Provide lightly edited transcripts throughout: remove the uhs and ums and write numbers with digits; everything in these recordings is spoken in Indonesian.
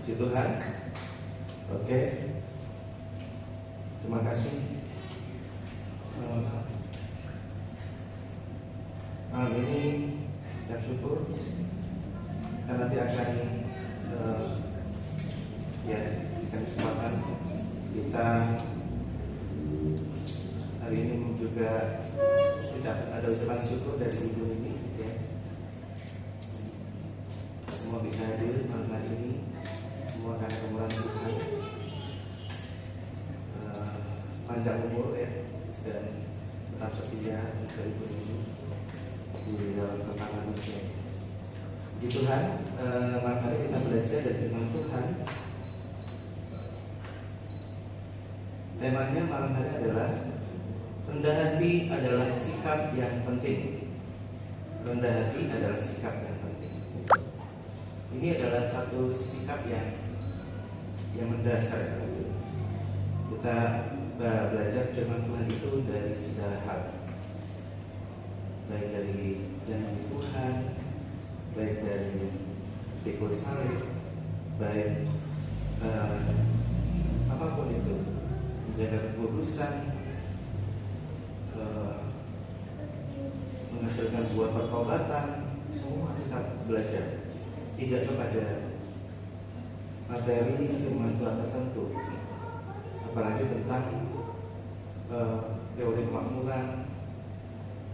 Puji Tuhan. Oke. Terima kasih. Malam ini kita syukur kita nanti akan diberikan kesempatan kita hari ini juga ada ucapan syukur dari ibu ini ya. Semua bisa hadir malam hari ini, semua karena kemurahan Tuhan, panjang umur ya, dan tetap setia untuk ibu ini di dalam kekayaan manusia. Puji Tuhan, malam hari kita belajar dari firman Tuhan. Temanya malam hari adalah rendah hati adalah sikap yang penting. Rendah hati adalah sikap yang penting. Ini adalah satu sikap yang mendasar. Kita belajar firman Tuhan itu dari segala hal, baik dari janji Tuhan, baik dari pikul salib, baik apapun itu, menjaga kekudusan, menghasilkan buah pertobatan, semua kita belajar. Tidak kepada materi firman Tuhan tertentu, apalagi tentang teori kemakmuran,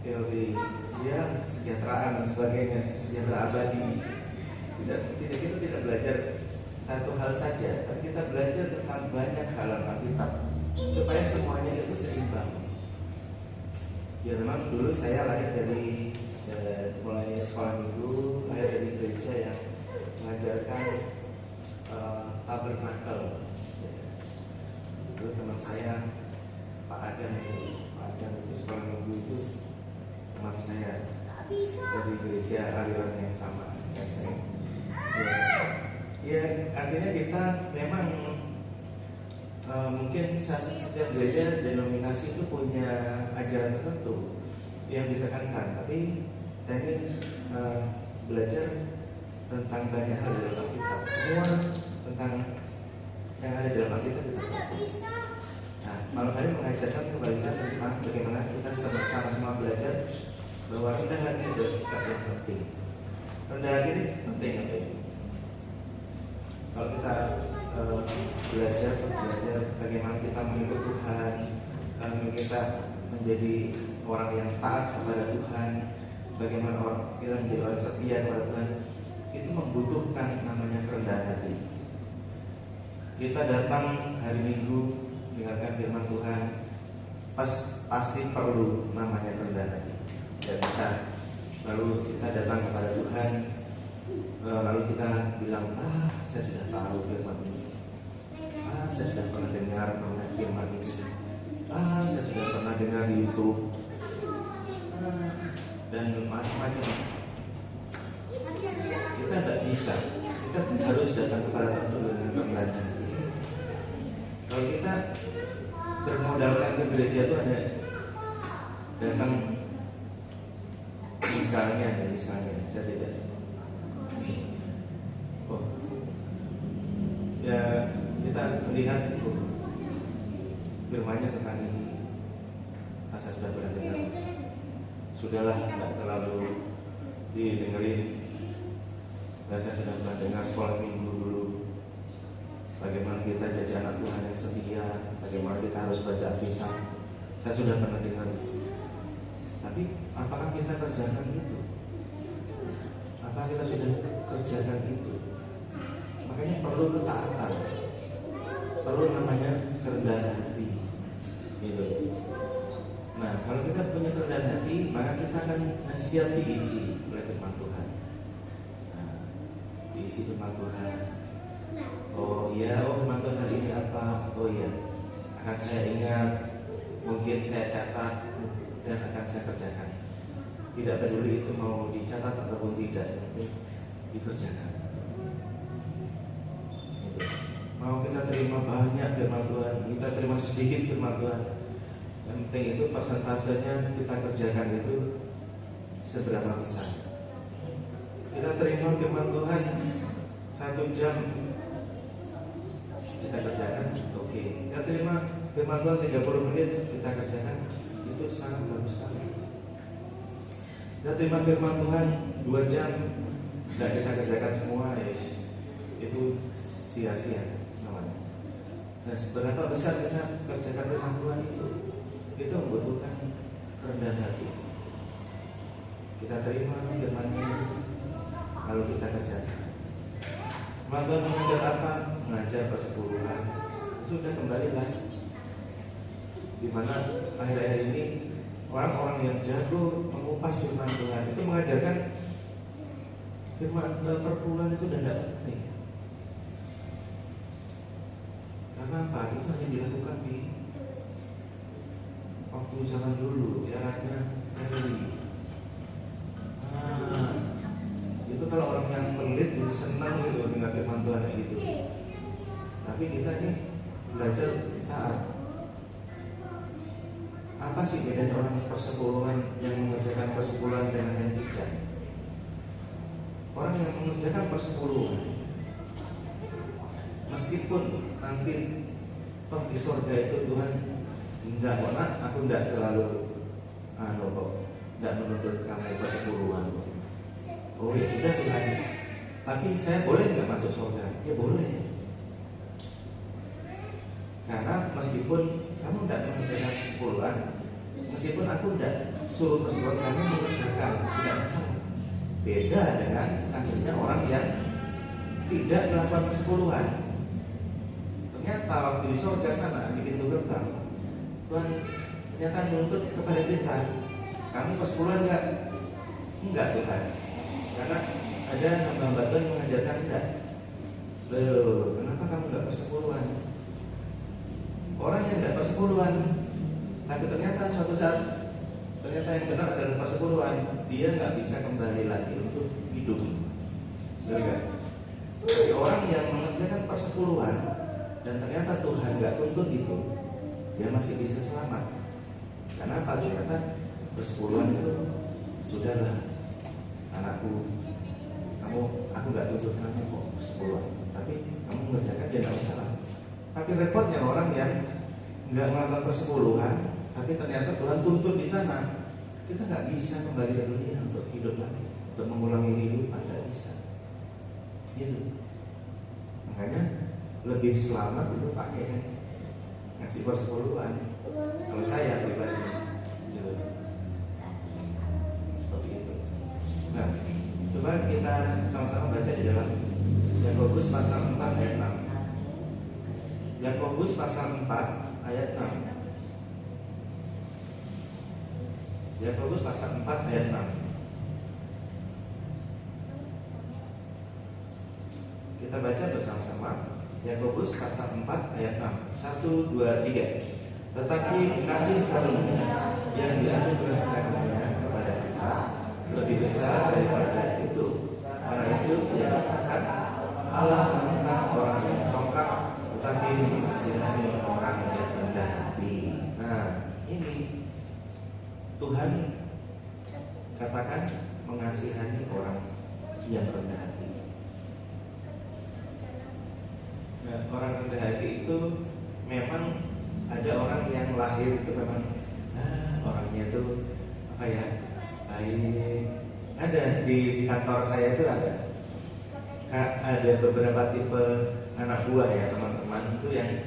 teori kesejahteraan dan sebagainya, sejahtera abadi. Kita tidak belajar satu hal saja, tapi kita belajar tentang banyak hal Alkitab supaya semuanya itu seimbang. Ya memang dulu saya lahir dari mulai sekolah minggu, lahir dari gereja yang mengajarkan tabernakel. Dulu teman saya Pak Adam itu sekolah minggu itu teman saya dari gereja aliran yang sama dengan saya. Ya artinya kita memang mungkin setiap gereja denominasi itu punya ajaran tertentu yang ditekankan, tapi kita ini belajar tentang banyak hal dalam Alkitab. Semua tentang yang ada dalam Alkitab kita belajar. Nah, malam hari mengajarkan kepada kita tentang bagaimana kita sama-sama belajar bahwa rendah hati adalah sikap yang penting. Rendah hati ini penting apa itu? Kalau kita belajar bagaimana kita mengikut Tuhan, kita menjadi orang yang taat kepada Tuhan, bagaimana kita menjadi orang setia kepada Tuhan, itu membutuhkan namanya kerendahan hati. Kita datang hari Minggu mendengarkan firman Tuhan, pasti perlu namanya kerendahan hati. Dan bisa lalu kita datang kepada Tuhan, lalu kita bilang, saya sudah tahu firman ini, saya sudah pernah dengar mengenai firman ini, saya sudah pernah dengar di YouTube, dan macam-macam. Kita tidak bisa. Kita harus datang kepada Tuhan dengan kerendahan hati. Kalau kita bermodalkan ke gereja itu hanya datang misalnya saya tidak. Ya kita melihat firman-Nya tentang ini. Saya sudah pernah dengar. Sudahlah, tidak terlalu didengerin. Saya sudah pernah dengar sekolah minggu dulu. Bagaimana kita jadi anak Tuhan yang setia, bagaimana kita harus baca Alkitab. Saya sudah pernah dengar. Tapi apakah kita kerjakan itu? Apakah kita sudah kerjakan itu? Makanya perlu ketaatan, perlu namanya kerendahan hati, gitu. Nah, kalau kita punya kerendahan hati, maka kita akan siap diisi oleh firman Tuhan. Nah, diisi firman Tuhan. Oh firman Tuhan hari ini apa? Oh iya, akan saya ingat, mungkin saya catat dan akan saya kerjakan. Tidak peduli itu mau dicatat ataupun tidak, tapi dikerjakan. Gitu. Mau kita terima banyak firman Tuhan, kita terima sedikit firman Tuhan, yang penting itu persentasenya kita kerjakan itu seberapa besar. Kita terima firman Tuhan 1 jam firman Tuhan 30 menit kita kerjakan, itu sangat bagus sekali. Kita terima firman Tuhan 2 jam dan kita kerjakan semua, yes, itu sia-sia namanya. Dan seberapa besar kita kerjakan firman Tuhan itu membutuhkan kerendahan hati. Kita terima firman-Nya, lalu kita kerjakan. Firman Tuhan mengajar apa? Mengajar persepuluhan. Sudah kembali lagi. Di mana akhir-akhir ini orang-orang yang jago mengupas firman Tuhan itu mengajarkan firman perpuluhan itu tidak penting. Karena apa? Itu hanya dilakukan di waktu zaman dulu, eranya Mary. Itu kalau orang yang pelit senang gitu dengan firman Tuhan kayak gitu. Tapi kita ini belajar taat. Apa sih bedanya orang persepuluhan yang mengerjakan persepuluhan dengan yang tidak? Orang yang mengerjakan persepuluhan, meskipun nanti toh di surga itu Tuhan enggak, aku enggak terlalu enggak menuntut kamu persepuluhan. Oh ya sudah Tuhan, tapi saya boleh nggak masuk surga? Ya boleh. Karena meskipun kamu tidak mengerjakan persepuluhan, meskipun aku tidak suruh persepuluhan, kamu mengerjakan, tidak masalah. Beda dengan kasusnya orang yang tidak melakukan persepuluhan. Ternyata waktu di surga sana, di pintu gerbang, Tuhan ternyata menuntut kepada kita, kamu persepuluhan enggak? Enggak Tuhan. Karena ada hamba-hamba Tuhan mengajarkan enggak. Loh, kenapa kamu enggak persepuluhan? Orang yang enggak persepuluhan, tapi ternyata suatu saat ternyata yang benar adalah persepuluhan, dia enggak bisa kembali lagi untuk hidup. Saudara, tapi orang yang mengerjakan persepuluhan dan ternyata Tuhan enggak tuntut itu, dia masih bisa selamat. Karena apa? Ternyata persepuluhan itu sudahlah. Anakku, aku nggak tuntut kamu kok persepuluhan, tapi kamu mengerjakan dia tidak masalah. Tapi repotnya orang yang nggak melakukan persepuluhan, tapi ternyata Tuhan tuntut di sana, kita nggak bisa kembali ke dunia untuk hidup lagi, untuk mengulangi kehidupan, nggak bisa. Gitu. Makanya lebih selamat itu pakai ngasih persepuluhan. Kalau saya pribadi, gitu. Nah, coba kita sama-sama baca di dalam Yakobus pasal 4 ayat 6. Yakobus pasal 4 ayat 6. Yakobus pasal 4 ayat 6. Kita baca bersama-sama. Yakobus pasal 4 ayat 6. 1, 2, 3. Tetapi kasih karunia yang dianugerahkan kepada kita lebih besar daripada itu. Karena itu ia katakan, Allah menentang orang yang congkak, tetapi mengasihani orang yang rendah hati. Nah, ini Tuhan katakan mengasihani orang yang rendah hati. Nah, orang rendah hati itu memang ada orang yang lahir itu memang orangnya itu apa ya? Ada di kantor saya itu ada beberapa tipe anak buah ya teman-teman itu yang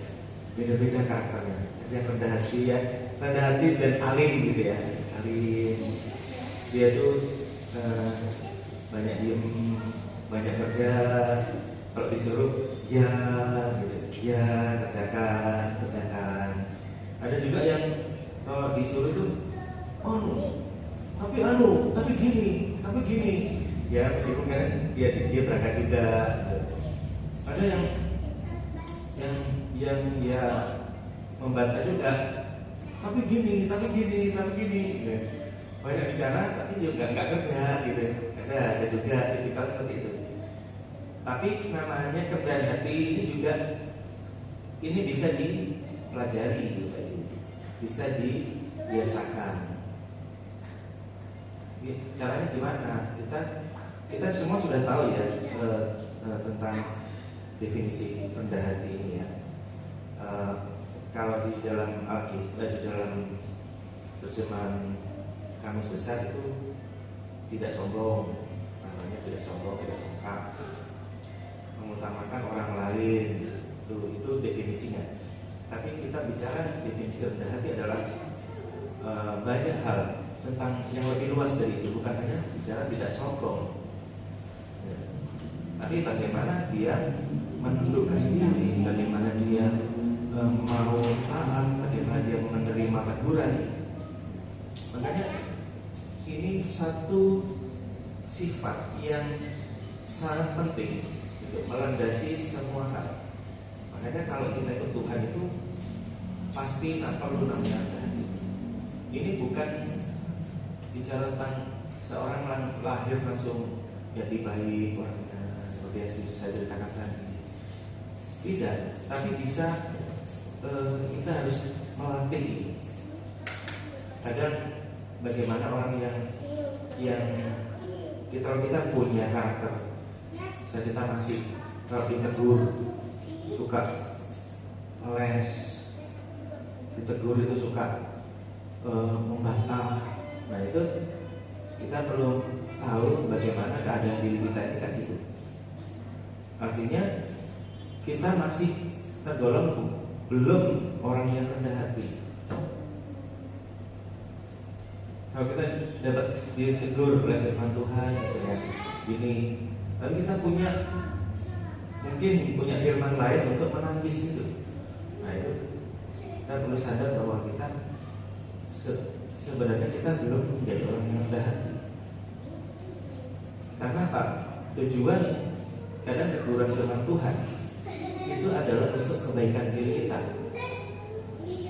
beda-beda karakternya. Ada yang rendah hati ya, rendah hati dan alim gitu ya. Alim, dia tuh banyak diem, banyak kerja. Kalau disuruh ya gitu, ya kerjakan. Ada juga yang kalau disuruh tuh tapi gini, ya meskipun kan dia berangkat juga. Ada yang ya membantah juga, tapi gini, banyak bicara tapi juga nggak kerja gitu. Ada juga tipikal seperti itu. Tapi namanya kerendahan hati ini juga bisa dipelajari gitu, bisa dibiasakan. Caranya gimana? Kita semua sudah tahu ya tentang definisi rendah hati ini ya. kalau di dalam Alkitab, di dalam terjemahan Kamus Besar itu tidak sombong, namanya tidak sombong, tidak songkak, mengutamakan orang lain, itu definisinya. Tapi kita bicara definisi rendah hati adalah banyak hal tentang yang lebih luas dari itu, bukan hanya bicara tidak sombong, ya. Tapi bagaimana dia menundukkan diri, bagaimana dia mau taat, bagaimana dia menerima teguran. Makanya ini satu sifat yang sangat penting untuk melandasi semua hal. Makanya kalau kita ikut Tuhan itu pasti perlu namanya rendah hati. Ini bukan bicara tentang seorang lahir langsung jadi baik orangnya seperti yang saya ceritakan tadi. Tidak, tapi bisa kita harus melatih. Kadang bagaimana orang yang kita punya karakter, kita masih kalau ditegur suka les, ditegur itu suka membantah. Nah itu kita perlu tahu bagaimana keadaan diri kita ini kan gitu. Artinya kita masih tergolong belum orang yang rendah hati. Kalau kita dapat ditegur oleh firman Tuhan misalnya gini, tapi kita mungkin punya firman lain untuk menangkis itu. Nah itu kita perlu sadar bahwa kita sebenarnya kita belum menjadi orang yang rendah hati. Karena apa? Tujuan kadang teguran firman Tuhan itu adalah untuk kebaikan diri kita,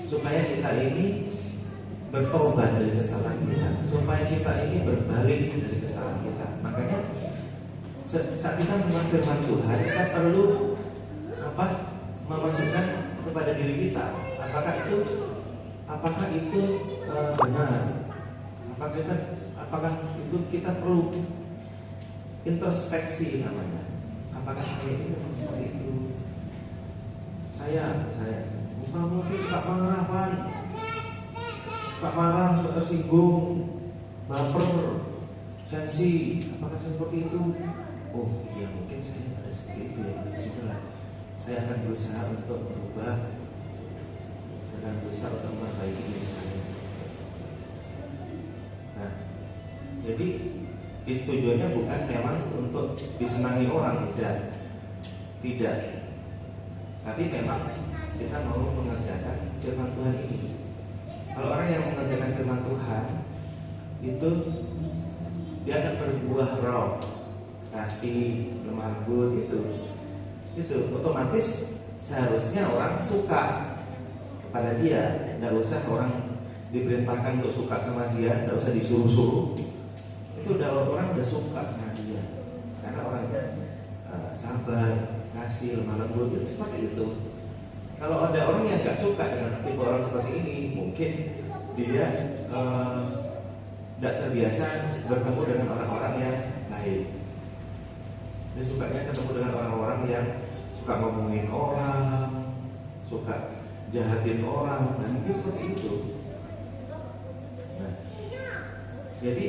supaya kita ini bertobat dari kesalahan kita, supaya kita ini berbalik dari kesalahan kita. Makanya saat kita mendengar firman Tuhan, kita perlu memasukkan kepada diri kita, apakah itu benar, apakah itu kita perlu introspeksi namanya. Apakah saya ini memang seperti itu? Saya mungkin tak marah, tak marah, suka tersinggung, baper, sensi. Apakah seperti itu? Oh iya, mungkin saya ada seperti itu ya. Sudahlah, saya akan berusaha untuk berubah. Saya akan berusaha untuk memperbaiki diri saya. Nah, jadi tujuannya bukan memang untuk disenangi orang, tidak. Tapi memang kita mau mengerjakan firman Tuhan ini. Kalau orang yang mengerjakan firman Tuhan itu dia akan berbuah roh, kasih, lemah lembut, itu otomatis seharusnya orang suka kepada dia. Tidak usah orang diperintahkan untuk suka sama dia, tidak usah disuruh-suruh. Itu orang udah suka sama dia karena orangnya sabar, kasih, lemah lembut, gitu, seperti itu. Kalau ada orang yang nggak suka dengan tipe orang seperti ini, mungkin dia tidak terbiasa bertemu dengan orang-orang yang baik. Dia sukanya ketemu dengan orang-orang yang suka ngomongin orang, suka jahatin orang, dan mungkin seperti itu. Nah, jadi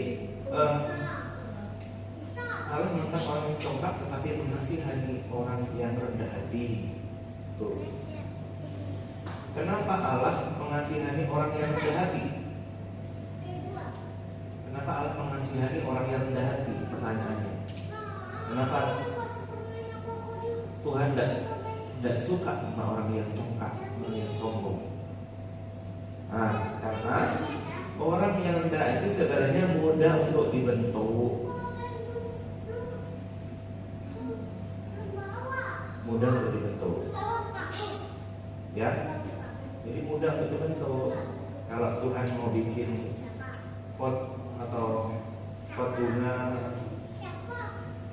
Allah menentang orang yang congkak tetapi mengasihani orang yang rendah hati. Tuh. Kenapa Allah mengasihani orang yang rendah hati? Kenapa Allah mengasihani orang yang rendah hati? Pertanyaannya. Kenapa Tuhan tidak suka sama orang yang congkak, orang yang sombong? Nah, karena orang yang rendah itu sebenarnya mudah untuk dibentuk, ya. Jadi mudah untuk dibentuk. Kalau Tuhan mau bikin pot atau pot bunga,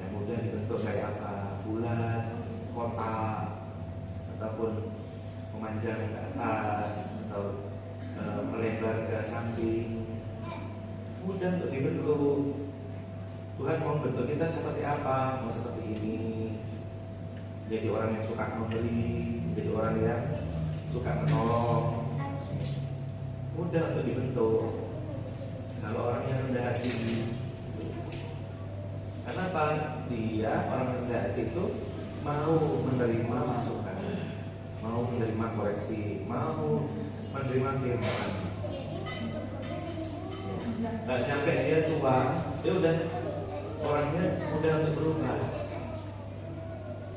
ya mudah dibentuk kayak apa? Bulat, kotak, ataupun memanjang ke atas atau melebar ke samping. Mudah untuk dibentuk. Tuhan mau bentuk kita seperti apa? Mau seperti ini. Jadi orang yang suka membeli, jadi orang yang suka menolong, mudah untuk dibentuk. Kalau orang yang rendah hati, kenapa? Dia orang rendah hati itu mau menerima masukan, mau menerima koreksi, mau menerima firman. Nggak nyampe dia tua, dia udah orangnya mudah untuk berubah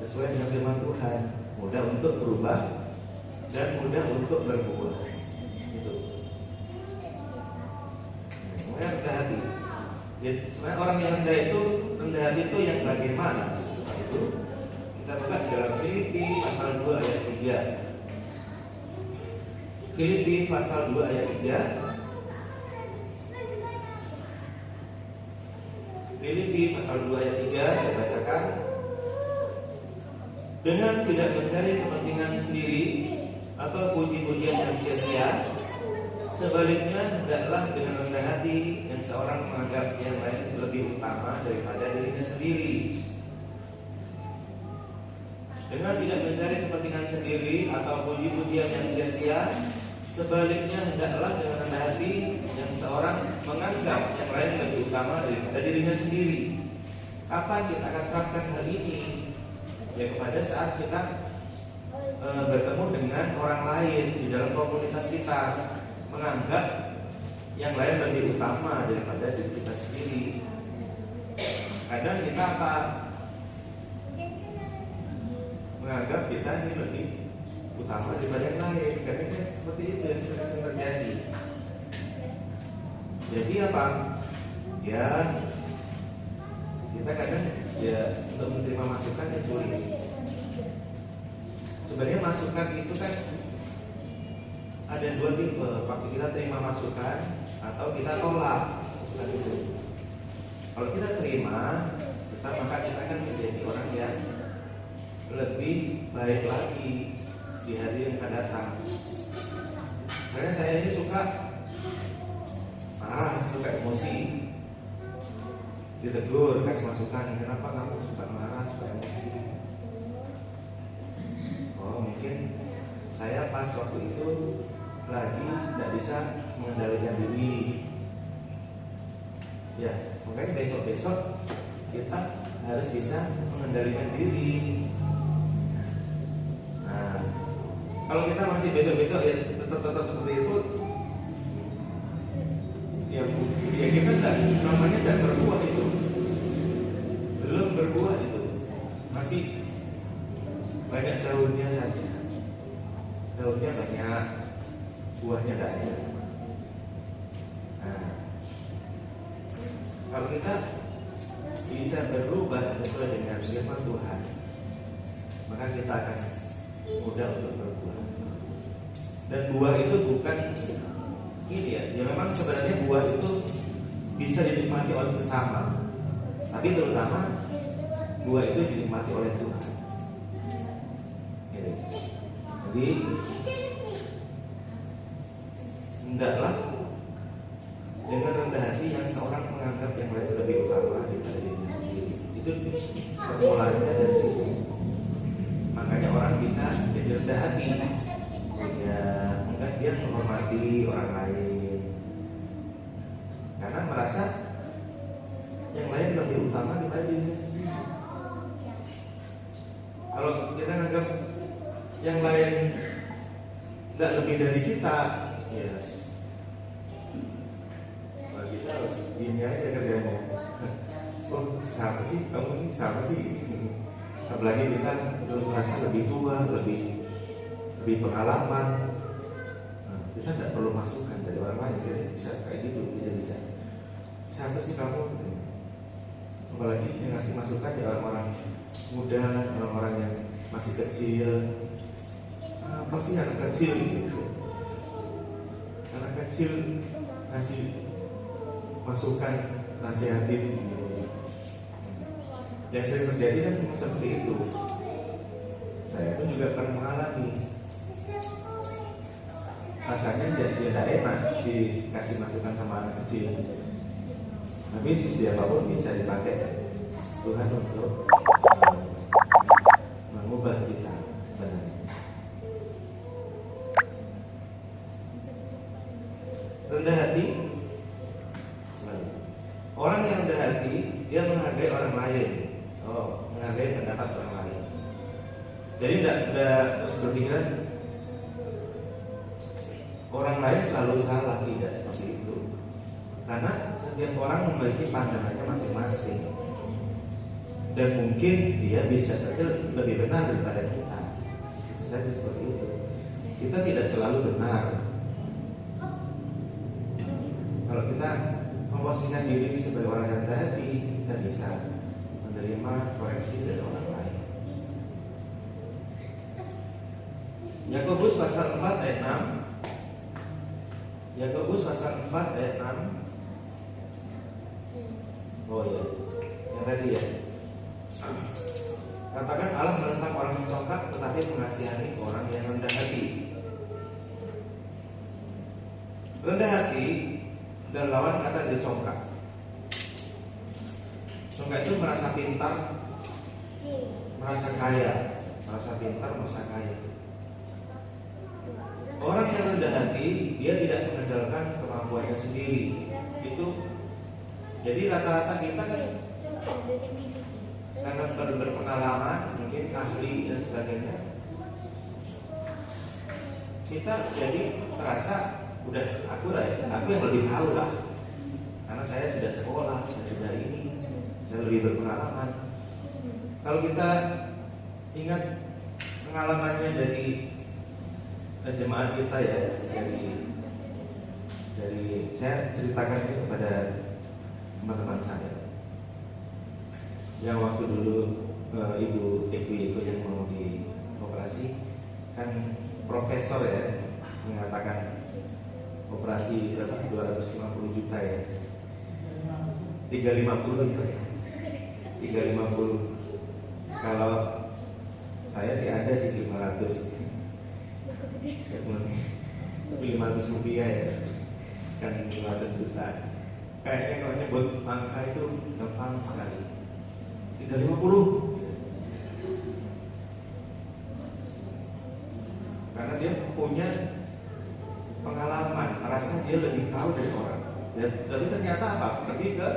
sesuai dengan firman Tuhan, mudah untuk berubah dan mudah untuk berbuah. Itu. Sebenarnya rendah hati. Ya, sebenarnya orang yang rendah hati itu yang bagaimana? Itu kita buka di dalam Filipi pasal 2 ayat 3. Filipi pasal 2 ayat 3. Filipi pasal 2 ayat 3 saya bacakan. Dengan tidak mencari kepentingan sendiri atau puji-pujian yang sia-sia, sebaliknya hendaklah dengan rendah hati yang seorang menganggap yang lain lebih utama daripada dirinya sendiri. Dengan tidak mencari kepentingan sendiri atau puji-pujian yang sia-sia, sebaliknya hendaklah dengan rendah hati yang seorang menganggap yang lain lebih utama daripada dirinya sendiri. Kapan kita akan terapkan hal ini? Ya kepada saat kita bertemu dengan orang lain di dalam komunitas kita, menganggap yang lain lebih utama daripada diri kita sendiri. Kadang kita apa? Menganggap kita ini lebih utama daripada yang lain. Karena seperti itu yang sering terjadi. Jadi apa? Ya kita kadang ya untuk menerima masukan yang sulit. Sebenarnya masukan itu kan ada dua tipe. Waktu kita terima masukan atau kita tolak masukan itu. Kalau kita terima, maka kita akan menjadi orang yang lebih baik lagi di hari yang akan datang. Saya ini suka marah, suka emosi, ditegur, kasih masukan. Kenapa kamu suka marah, suka emosi? Oh mungkin saya pas waktu itu lagi tidak bisa mengendalikan diri. Ya, makanya besok-besok kita harus bisa mengendalikan diri. Nah, kalau kita masih besok-besok ya tetap seperti itu, ya kita tidak berbuah itu, belum berbuah itu, masih banyak daunnya saja, daunnya banyak, buahnya tidak ada. Nah, kalau kita bisa berubah sesuai dengan firman Tuhan, maka kita akan mudah untuk berbuah. Dan buah itu bukan ini ya memang sebenarnya buah itu bisa dinikmati oleh sesama, tapi terutama buah itu dinikmati oleh Tuhan. Jadi hendaklah dengan rendah hati yang seorang menganggap yang lain lebih utama daripada dirinya sendiri. Itu permulaannya dari situ. Makanya orang bisa jadi rendah hati. Ya, mungkin dia menghormati orang lain karena merasa yang lain lebih utama daripada dirinya sendiri. Kalau kita anggap yang lain tidak lebih dari kita, yes, nah, kita harus gini aja kerjanya. Oh, siapa sih kamu ini? Siapa sih? Apalagi kita merasa lebih tua, lebih pengalaman. Nah, kita tidak perlu masukan dari orang lain, jadi bisa kayak gitu, bisa. Siapa sih kamu? Apalagi yang ngasih masukan ya orang-orang muda, orang-orang yang masih kecil. Apa sih anak kecil gitu? Anak kecil ngasih masukan, nasihatin gitu. Yang sering terjadi kan seperti itu. Saya pun juga pernah mengalami. Rasanya jadi tidak enak dikasih masukan sama anak kecil. Tapi siapapun bisa dipakai Tuhan untuk mengubah kita sebenarnya. Jadi tidak terus berpikiran orang lain selalu salah, tidak seperti itu. Karena setiap orang memiliki pandangannya masing-masing, dan mungkin dia bisa saja lebih benar daripada kita. Bisa saja seperti itu. Kita tidak selalu benar. Kalau kita memposisikan diri sebagai orang yang rendah hati, kita bisa menerima koreksi dari orang lain. Yakobus pasal 4 ayat 6. Yakobus pasal 4 ayat 6. Oh ya, yang tadi ya. Katakan Allah menentang orang yang congkak, tetapi mengasihani orang yang rendah hati. Rendah hati dan lawan kata dari congkak. Congkak itu merasa pintar, merasa kaya, merasa pintar, merasa kaya. Orang yang rendah hati, dia tidak mengandalkan kemampuannya sendiri. Itu jadi rata-rata kita kan karena berpengalaman, mungkin ahli dan sebagainya, kita jadi terasa udah aku yang lebih tahu lah, karena saya sudah sekolah, saya sudah ini, saya lebih berpengalaman. Kalau kita ingat pengalamannya dari jemaat kita ya, dari saya ceritakan itu kepada teman-teman saya yang waktu dulu Ibu Tekwi itu yang mau dioperasi, kan profesor ya mengatakan operasi berapa, 250 juta ya, 350 itu ya, 350. Kalau saya sih ada sih 500, tapi 500 rupiah ya, kan 500 juta. Kayaknya kalau nyebut angka itu gampang sekali. 350. Karena dia punya pengalaman, merasa dia lebih tahu dari orang. Ya, tapi ternyata apa? Pergi ke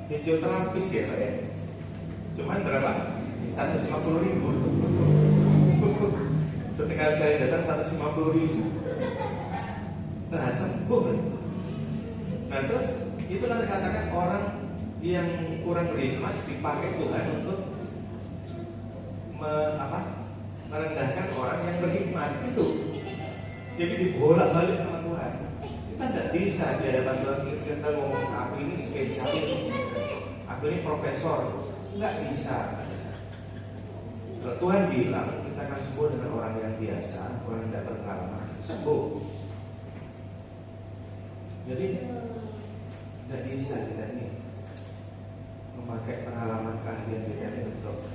fisioterapis ya saya. Cuman berapa? 150.000. Setelah saya datang 150.000. Nah, sembuh. Nah, terus itulah dikatakan orang yang kurang beriman dipakai Tuhan untuk merendahkan orang yang berhikmat itu. Jadi dibolak-balik sama Tuhan. Kita tidak bisa di hadapan Tuhan kita ngomong aku ini spesialis, aku ini profesor, nggak bisa. Kalau Tuhan bilang kita akan sembuh dengan orang yang biasa, orang yang tidak berpengalaman, sembuh. Jadi tidak bisa kita ini memakai pengalaman keahlian kita ini untuk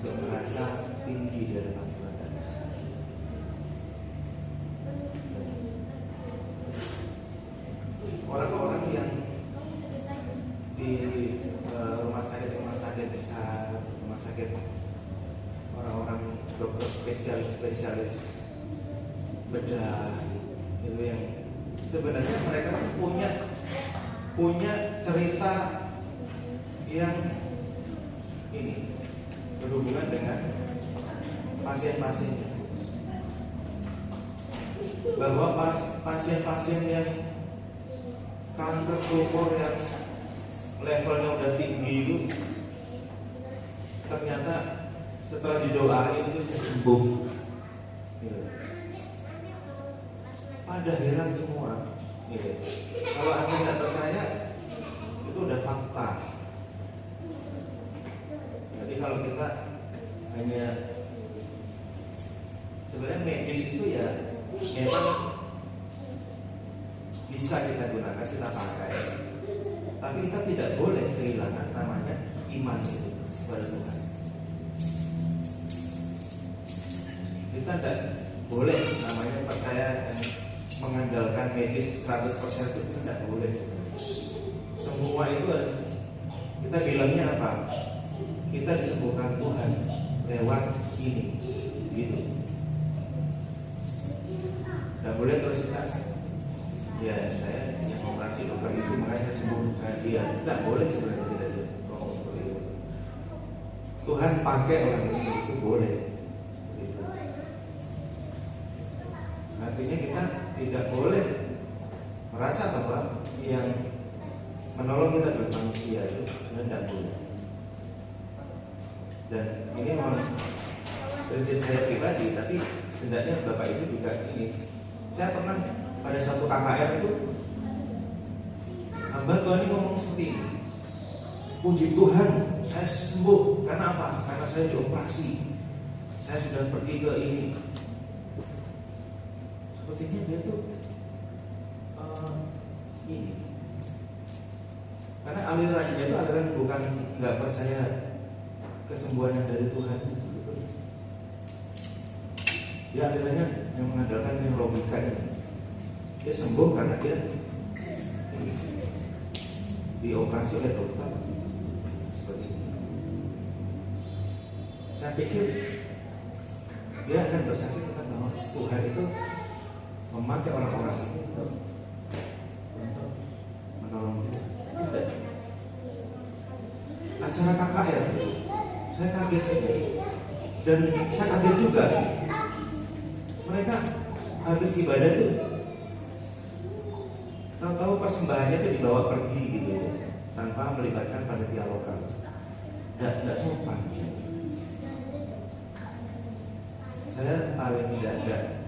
merasa tinggi di hadapan Tuhan. Tidak bisa. Orang-orang yang di rumah sakit besar, rumah sakit orang-orang dokter spesialis bedah itu yang sebenarnya mereka punya cerita yang ini berhubungan dengan pasien-pasiennya, bahwa pasien-pasien yang kanker tumor yang levelnya udah tinggi itu ternyata setelah didoain itu sembuh. Pada heran semua. Kalau Anda tidak percaya, itu udah fakta. Jadi kalau kita hanya sebenarnya medis itu ya memang bisa kita gunakan, kita pakai. Tapi kita tidak boleh kehilangan namanya iman itu kepada Tuhan. Kita tidak boleh namanya percaya yang mengandalkan medis 100% itu tidak boleh sebenarnya. Semua itu harus kita bilangnya apa? Kita disembuhkan Tuhan lewat ini, gitu. Tidak boleh terus kita, ya saya yang operasi dokter itu makanya saya sembuhkan dia. Tidak boleh sebenarnya kita ngomong seperti itu. Tuhan pakai orang ini itu boleh. prinsip saya pribadi, tapi setidaknya Bapak itu juga ini. Saya pernah pada satu KKR itu, hamba Tuhan ini ngomong seperti ini, puji Tuhan saya sembuh. Karena apa? Karena saya dioperasi, saya sudah pergi ke ini. Sepertinya dia tuh ini, karena alirannya itu aliran bukan nggak percaya kesembuhan yang dari Tuhan itu. Dia alirannya yang mengandalkan yang logika ini. Dia sembuh karena dia dioperasi oleh dokter seperti ini. Saya pikir dia akan bersaksi tentang bahwa Tuhan itu memakai orang-orang ini untuk menolong dia. Tidak. Acara KKR, saya kaget aja. Dan saya kaget juga. Mereka habis ibadah tuh, tahu-tahu persembahannya itu dibawa pergi gitu, tanpa melibatkan panitia lokal. Nggak sopan. Saya paling tidak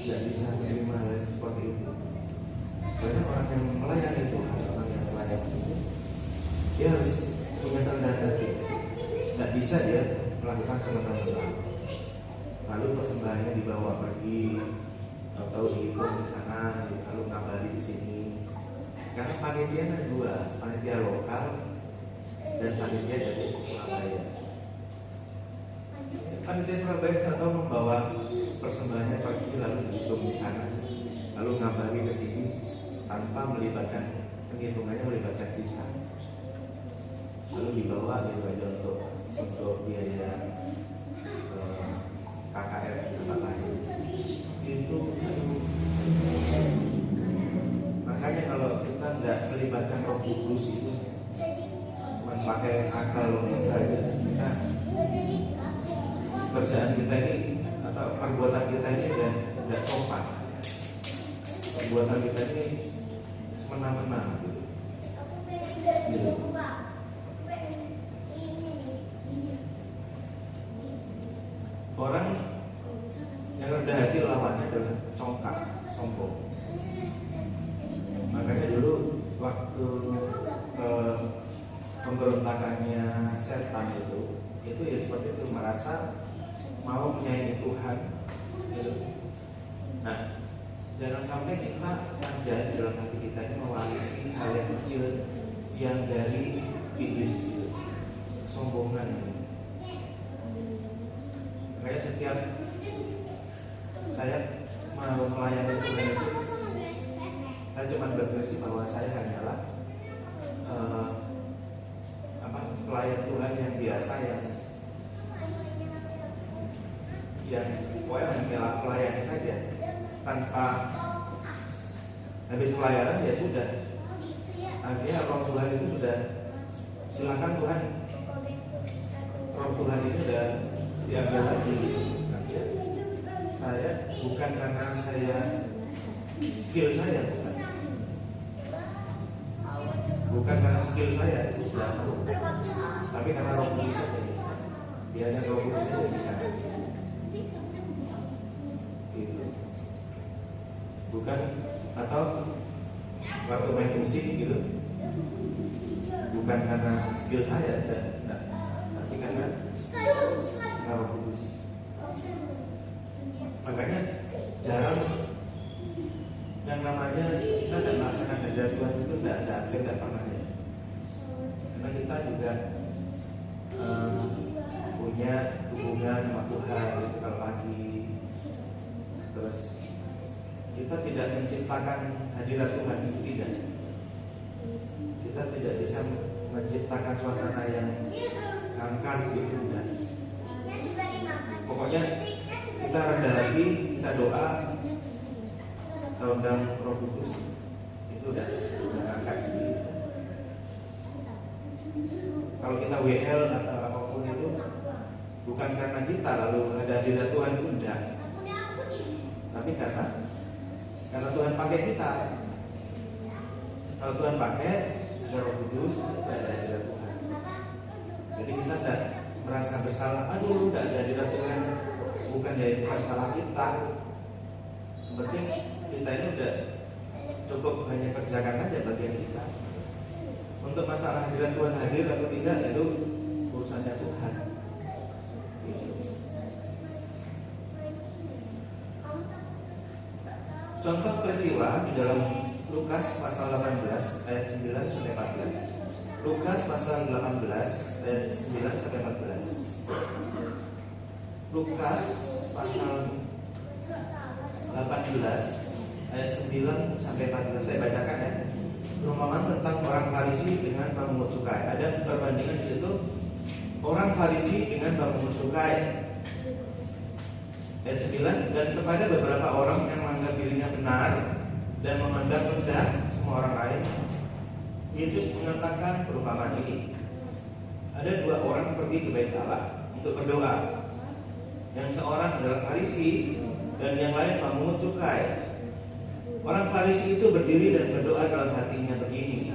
bisa menerima hal seperti itu. Banyak orang yang melayani Tuhan, orang yang melayani itu, dia harus punya rendah hati. Tidak bisa dia melakukan semena-mena. Lalu persembahannya dibawa pergi, atau dihitung di sana, lalu ngabari di sini. Karena panitia ada dua, panitia lokal dan panitia dari Surabaya. Panitia Surabaya atau membawa persembahannya pergi lalu dihitung di sana, lalu ngabari ke sini tanpa melibatkan, penghitungannya melibatkan kita. Lalu dibawa gitu aja untuk biaya KKR di tempat lain. Itu makanya kalau kita tidak melibatkan Roh Kudus itu cuma pakai akal logika aja, kita kerjaan kita ini atau perbuatan kita ini tidak sopan. Perbuatan kita ini semena-mena gitu. Orang yang rendah hati lawannya adalah congkak, sombong. Makanya dulu waktu pemberontakannya setan itu ya seperti itu, merasa mau menyayangi Tuhan. Nah, jangan sampai kita yang jahat di dalam hati kita ini mewarisi hal yang kecil yang dari iblis itu, kesombongan. Kayak setiap saya mau melayani Tuhan itu, saya cuma berprinsip bahwa saya hanyalah pelayan Tuhan yang biasa, yang pokoknya hanya melayani saja, tanpa habis pelayanan ya sudah. Akhirnya Roh Tuhan itu sudah, silakan Tuhan, Roh Tuhan itu sudah diambil lagi. Saya bukan karena saya skill saya, bukan karena skill saya, tapi karena Roh Kudus saja. Biarnya Roh Kudus saja bicara. Gitu. Bukan atau waktu main musik gitu, bukan karena skill saya, tapi karena Roh Kudus. Makanya jarang yang namanya kita tidak melaksanakan hadirat Tuhan itu tidak pernah ya. Karena kita juga punya hubungan sama Tuhan itu kalau pagi. Terus kita tidak menciptakan hadirat Tuhan itu, tidak. Kita tidak bisa menciptakan suasana yang angkat gitu, enggak. Pokoknya kita rendah hati, kita doa, undang Roh Kudus, itu udah angkat sendiri. Kalau kita WL atau apapun itu, bukan karena kita lalu ada hadirat Tuhan itu enggak, tapi karena Tuhan pakai kita. Kalau Tuhan pakai ada Roh Kudus, ada hadirat Tuhan. Jadi kita tidak merasa bersalah, aduh tidak ada hadirat Tuhan, kerjakan ya bukan salah kita. Yang penting kita ini udah cukup hanya kerjakan aja bagian kita. Untuk masalah hadirat Tuhan hadir atau tidak itu urusannya Tuhan. Contoh peristiwa di dalam Lukas pasal 18 ayat 9 sampai 14. Lukas pasal 18 ayat 9 sampai 14. Lukas pasal 18 ayat 9 sampai 14. Saya bacakan ya. Perumpamaan tentang orang Farisi dengan pemungut cukai. Ada perbandingan di situ. Orang Farisi dengan pemungut cukai. Ayat 9, dan kepada beberapa orang yang menganggap dirinya benar dan memandang rendah semua orang lain, Yesus mengatakan perumpamaan ini. Ada dua orang pergi ke bait Allah untuk berdoa. Yang seorang adalah Farisi dan yang lain pemungut cukai. Orang Farisi itu berdiri dan berdoa dalam hatinya begini,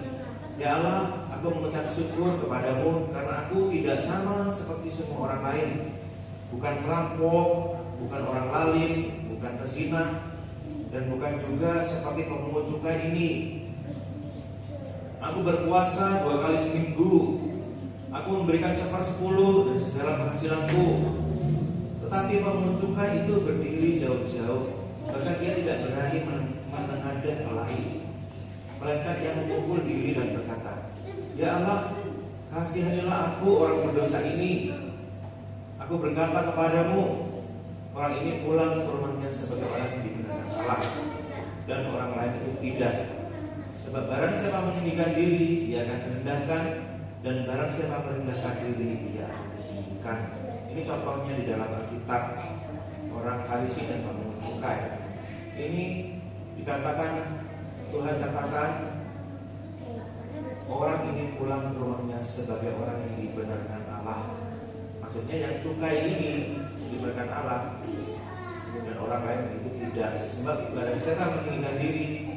Ya Allah, aku mengucap syukur kepadamu karena aku tidak sama seperti semua orang lain. Bukan perampok, bukan orang lalim, bukan pezina, dan bukan juga seperti pemungut cukai ini. Aku berpuasa 2 kali seminggu. Aku memberikan 1/10 dari segala penghasilanku. Tetapi pemungut cukai itu berdiri jauh-jauh. Bahkan dia tidak berani menengadah kelahi. Melainkan dia memukul diri dan berkata, Ya Allah, kasihanilah aku orang berdosa ini. Aku berkata kepadamu, orang ini pulang ke rumahnya sebagai orang yang dibenarkan Allah, dan orang lain itu tidak. Sebab barang siapa meninggikan diri, ia akan direndahkan, dan barang siapa merendahkan diri, ia akan ditinggikan. Ini contohnya di dalam Alkitab, orang Farisi dan pemungut cukai. Ini dikatakan, Tuhan katakan, orang ini pulang ke rumahnya sebagai orang yang dibenarkan Allah. Maksudnya yang cukai ini dibenarkan Allah, dan orang lain itu tidak. Sebab barang siapa meninggikan diri,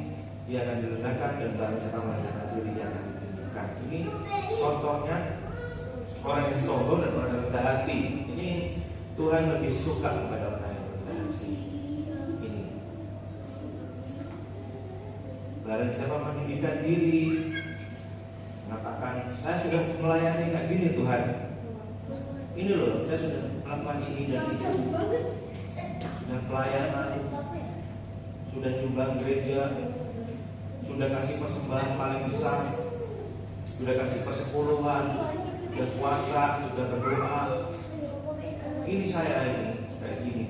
dia akan direndahkan, dan barang siapa merendahkan diri, dia akan ditinggikan. Ini contohnya orang yang sombong dan orang yang rendah hati. Ini Tuhan lebih suka kepada orang yang rendah hati. Ini barang siapa meninggikan diri, mengatakan, saya sudah melayani kayak gini Tuhan. Ini loh, saya sudah melakukan ini dan itu. Sudah pelayanan, sudah nyumbang gereja, sudah kasih persembahan paling besar, sudah kasih persepuluhan, sudah puasa, sudah berdoa. Ini saya ini, kayak gini.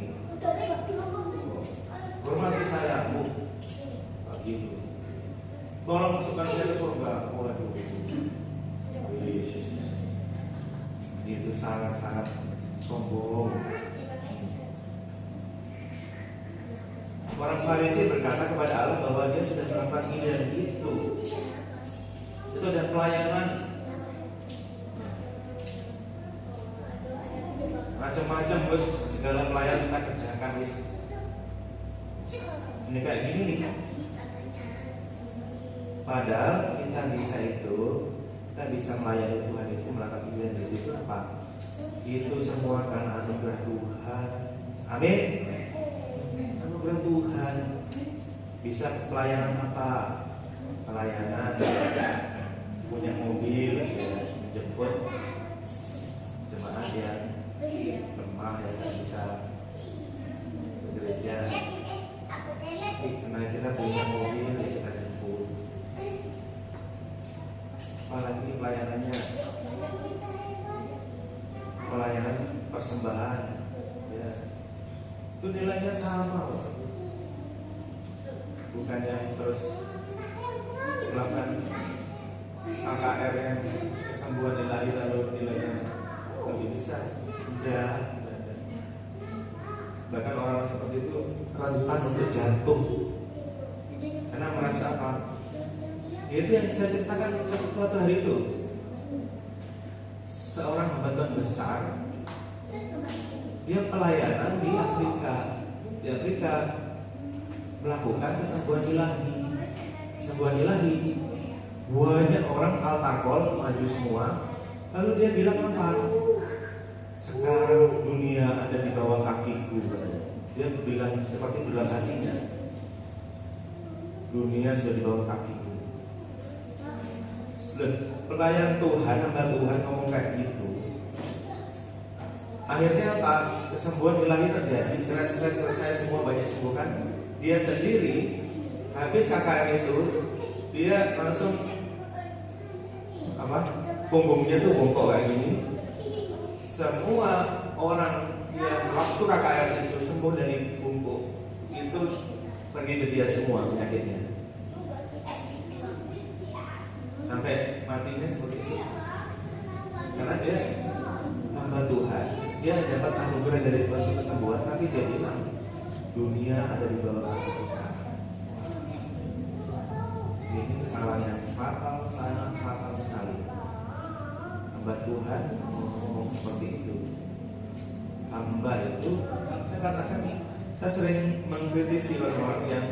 Hormati saya, Bu. Begitu. Tolong masukkan saya ke surga. Waduh. Yesus. Itu sangat-sangat sombong. Orang Farisi berkata kepada Allah bahwa dia sudah melakukan ini dan itu. Itu ada pelayanan macam-macam, bos, segala pelayanan kita kerjakan, wis. Ini kayak gini nih. Padahal kita bisa melayani Tuhan itu, melakukan ini dan itu apa? Itu semua karena anugerah Tuhan. Amin. Anugerah Tuhan. Bisa pelayanan apa? Pelayanan punya mobil, menjemput jemaat yang lemah yang tak bisa ke gereja. Karena kita punya mobil, kita jemput. Apalagi pelayanannya, pelayanan persembahan, ya. Itu nilainya sama, bukan yang terus melakukan KKR yang kesembuhan ilahi lalu nilainya lebih besar. Udah. Bahkan orang seperti itu rentan untuk jatuh karena merasa apa? Itu yang saya ceritakan suatu hari itu. Seorang hamba Tuhan besar, dia pelayanan di Afrika. Di Afrika melakukan kesembuhan ilahi. Kesembuhan ilahi. Banyak orang altar call maju semua. Lalu dia bilang apa? Sekarang dunia ada di bawah kakiku. yang seperti dalam hatinya, dunia sudah di bawah kaki. Pelayan Tuhan, hamba Tuhan ngomong kayak gitu, akhirnya apa? Kesembuhan ilahi terjadi, selesai semua, banyak sembuhkan. Dia sendiri habis KKR itu, dia langsung apa? Punggungnya tuh bongkok kayak gini. Semua orang yang waktu KKR itu sembuh dari bungkuk itu pergi ke dia semua penyakitnya, sampai matinya seperti itu. Karena dia hamba Tuhan, dia dapat anugerah dari Tuhan untuk kesembuhan, tapi dia bilang dunia ada di bawah kaki saya. Ini kesalahan yang fatal, sangat fatal sekali. Hamba Tuhan ngomong seperti itu. Hamba itu, saya katakan, saya sering mengkritisi orang-orang yang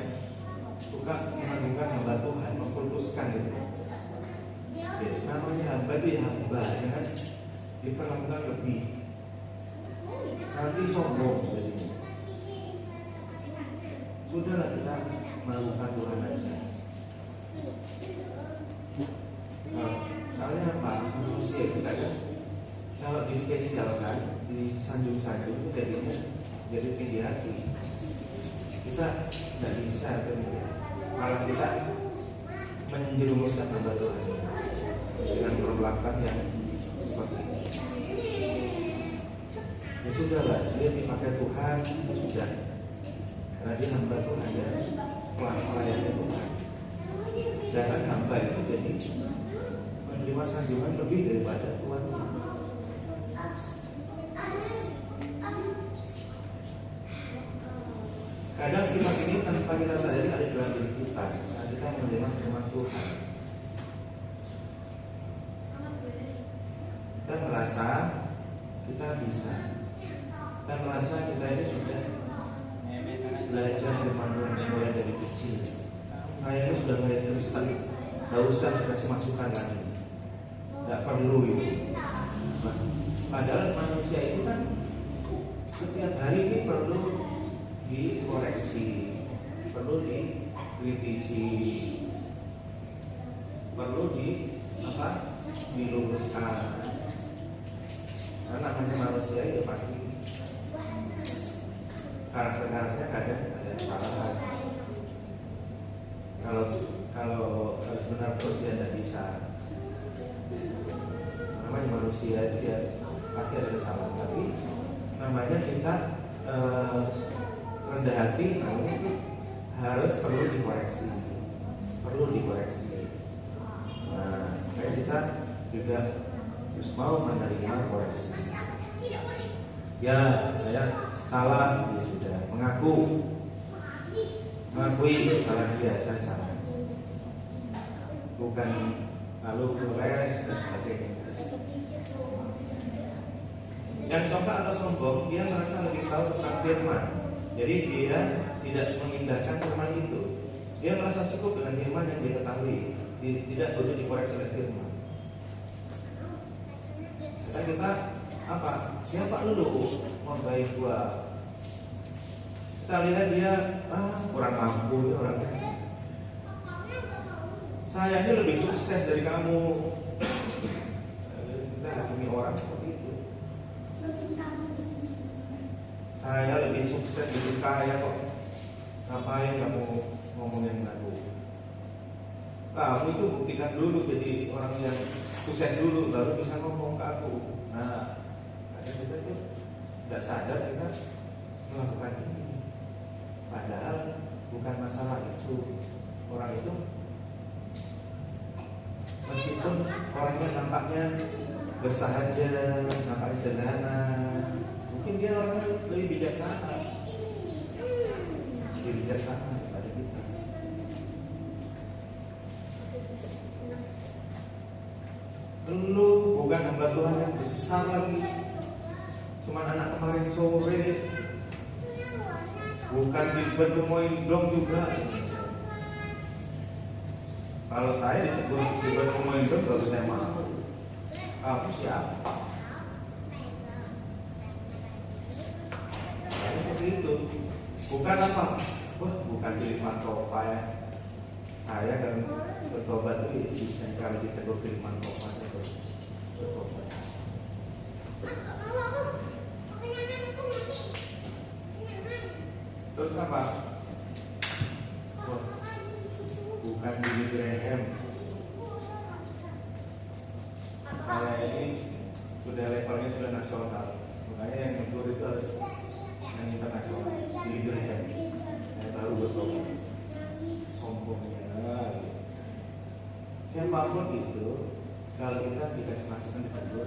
suka mengagungkan hamba Tuhan, mengkultuskan gitu. Ya, namanya hamba itu ya hamba, jangan diperlakukan lebih. Nanti sombong jadinya. Sudahlah, kita melakukan Tuhan aja. Soalnya apa? Manusia itu kadang kalau dispesialkan, disanjung-sanjung itu jadinya jadi tinggi hati. Kita tidak bisa, malah kita menjerumuskan hamba Tuhan dengan perlakuan yang seperti ini. Ya sudahlah, dia dipakai Tuhan, itu sudah. Karena dia hamba Tuhan, ya pelayannya Tuhan. Jangan hamba itu jadi menerima sanjungan lebih daripada Tuhan. Kadang sifat ini tanpa kita sadari ada dalam diri kita saat kita menerima firman Tuhan. Kita merasa kita bisa. Kita merasa kita ini sudah belajar firman Tuhan mulai dari kecil. Saya ini sudah kayak Kristen, tidak usah dikasih masukan lagi, tidak perlu itu. Padahal manusia itu kan setiap hari ini perlu dikoreksi, perlu dikritisi, perlu diluruskan. Karena namanya manusia itu pasti karakter-karakternya kadang ada kesalahan. Kalau harus benar terus dia tidak bisa. Namanya manusia itu ya pasti ada kesalahan. Tapi namanya kita rendah hati, namanya itu harus perlu dikoreksi. Nah, kayak kita juga harus mau menerima koreksi. Ya, saya salah, ya sudah mengakui salah dia, saya salah. Bukan lalu kores dan sebagainya. Yang congkak atau sombong, dia merasa lebih tahu tentang firman. Jadi dia tidak mengindahkan firman itu. Dia merasa cukup dengan firman yang dia ketahui. Tidak perlu dikoreksi oleh firman. Sekarang kita apa? Siapa lu mau baik gua? Kita lihat dia kurang mampu, dia orangnya. Saya ini lebih sukses dari kamu. Kita hakimi orang seperti itu. Saya lebih sukses, lebih kaya kok. Ngapain kamu ngomongin aku? Kamu itu buktikan dulu jadi orang yang sukses dulu, baru bisa ngomong ke aku. Nah, kadang kita itu tidak sadar kita melakukan ini. Padahal bukan masalah itu. Orang itu meskipun orangnya nampaknya bersahaja, nampaknya sederhana, mungkin dia orangnya lebih bijaksana daripada kita. Lu bukan hamba Tuhan yang besar lagi, cuma anak kemarin sore, bukan di Berdumoin dong juga. Kalau saya di Berdumoin dong baru saya mau. Kamu siapa? Seperti itu. Bukan apa? Wah, bukan kiriman topa ya. Saya kan bertobat itu bisa kalau ditegur kiriman topa itu bertobat. Terus apa? Wah, bukan Billy Graham. Saya ini sudah levelnya sudah nasional. Makanya yang negur itu harus yang internasional. Billy Graham. Saya tahu bertobat. Sombongnya. Siapapun itu, kalau kita dikasih masukan ditegur,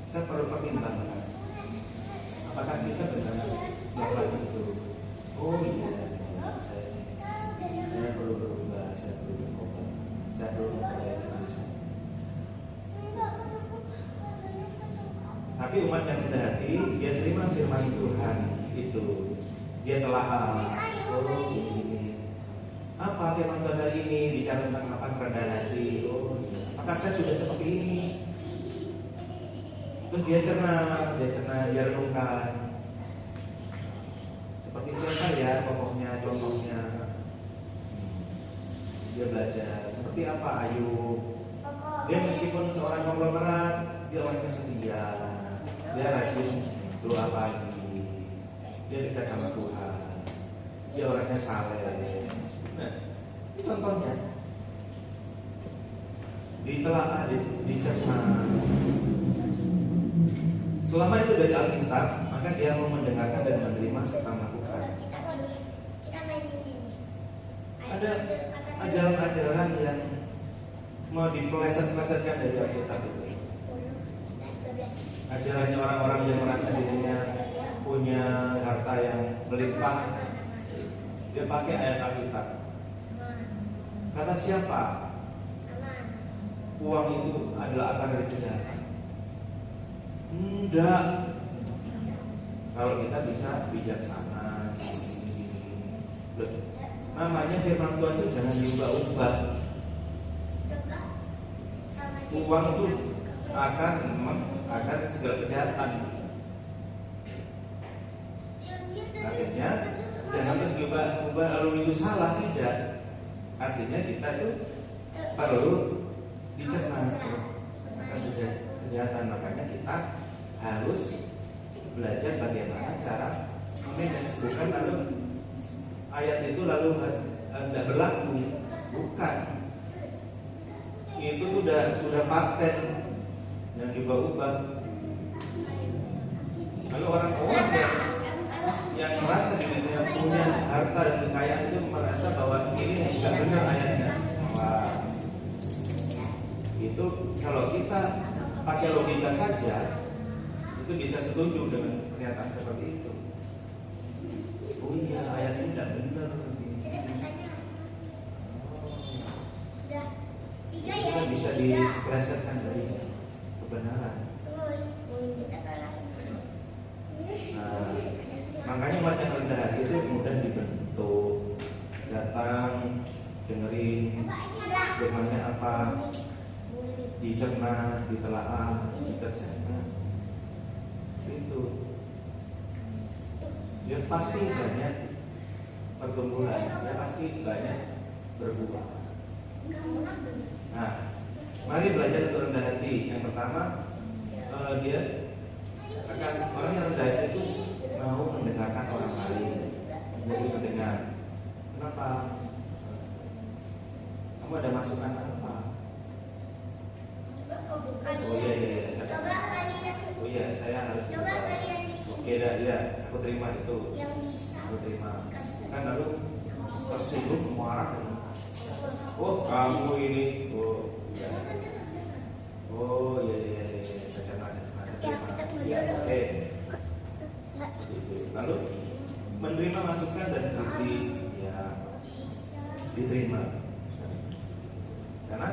kita perlu pertimbangkan. Apakah kita benar melakukan itu? Oh iya, saya perlu berubah, saya perlu berubah, saya perlu memperbaiki diri saya. Tapi umat yang rendah hati, dia terima firman Tuhan itu, dia telah oh ini apa firman Tuhan hari ini bicara tentang apa kerendahan hati. Oh iya, maka saya sudah seperti ini. Terus dia cerna, dia renungkan. Seperti siapa ya pokoknya contohnya. Dia belajar seperti apa Ayub. Dia meskipun seorang konglomerat, dia orangnya setia. Dia rajin doa pagi. Dia dekat sama Tuhan. Dia orangnya saleh. Nah, ini contohnya. Ditelaah, dicerna. Selama itu dari Alkitab, maka dia mau mendengarkan dan menerima serta melakukan. Ada ajaran-ajaran yang mau dipeleset-pelesetkan dari Alkitab itu. Ajarannya orang-orang yang merasa dirinya punya harta yang melimpah, dia pakai ayat Alkitab. Kata siapa? Uang itu adalah akar dari kejahatan. Enggak. Kalau kita bisa bijaksana. Namanya firman Tuhan itu jangan diubah-ubah. Uang itu akan segala kejahatan. Akhirnya jangan terus diubah lalu itu salah, tidak. Artinya kita itu perlu dicerna akan kejahatan. Makanya kita harus belajar bagaimana cara memanage. Bukan lalu ayat itu lalu tidak berlaku. Bukan. Itu udah paten yang diubah-ubah. Lalu orang-orang yang merasa dirinya punya harta dan kekayaan itu merasa bahwa ini tidak benar ayatnya. Wah, itu kalau kita pakai logika saja itu bisa setuju dengan pernyataan seperti itu. Oh iya, ayat ini tidak benar. Itu kan bisa dipelesetkan dari kebenaran. Nah, makanya umat yang rendah hati itu mudah dibentuk. Datang, dengerin firman-Nya apa, dicerna, ditelaah, dikerjakan. Itu ya pasti banyak pertumbuhan, ya pasti banyak berbuah. Nah, mari belajar untuk rendah hati. Yang pertama, dia akan orang yang rendah hati itu mau mendengarkan orang lain, menjadi pendengar. Kenapa? Kamu ada masukan apa? Oh iya, oh iya, saya harus. Oke dah, ya, aku terima itu. Aku terima. Kan lalu tersinggung marah. Oh kamu ini, oh iya. Oh iya, saya terima. Ya, oke. Lalu menerima masukan dan kritik, ya diterima. Karena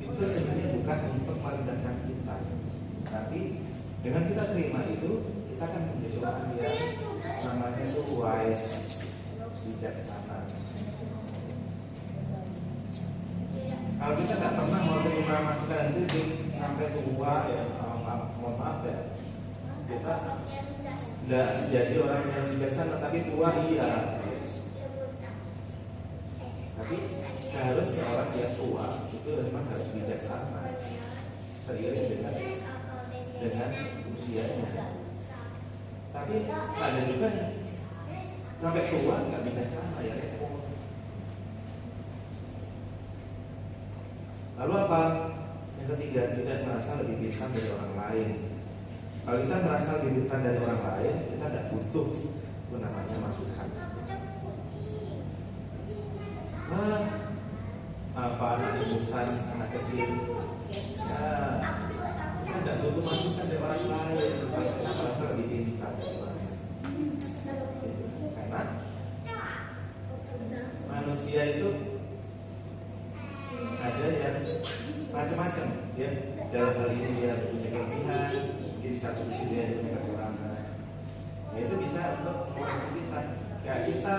itu sebenarnya bukan untuk merendahkan kita, tapi dengan kita terima itu kita akan menjadi orang yang namanya itu wise, bijaksana. Kalau kita tidak pernah mau terima masukan dan kritik sampai tua ya, mohon maaf ya, kita tidak jadi orang yang bijaksana, tapi tua iya. Tapi seharusnya orang yang tua itu memang harus bijaksana seiring dengan usianya. Tapi ada juga yang sampai tua nggak bijaksana, ya repot. Lalu apa? Yang ketiga, tidak merasa lebih pintar dari orang lain. Kalau kita merasa lebih pintar dari orang lain, kita tidak butuh itu namanya masukan. Apa anak ingusan, anak kecil, ya, kita tidak butuh masukan dari orang lain. Kalau kita merasa lebih pintar dari orang lain, karena manusia itu ada yang macam-macam, ya. Dalam hal ini dia punya kelebihan, di satu sisi dia punya kekurangan. Nah, itu bisa untuk mengoreksi kita. Kayak kita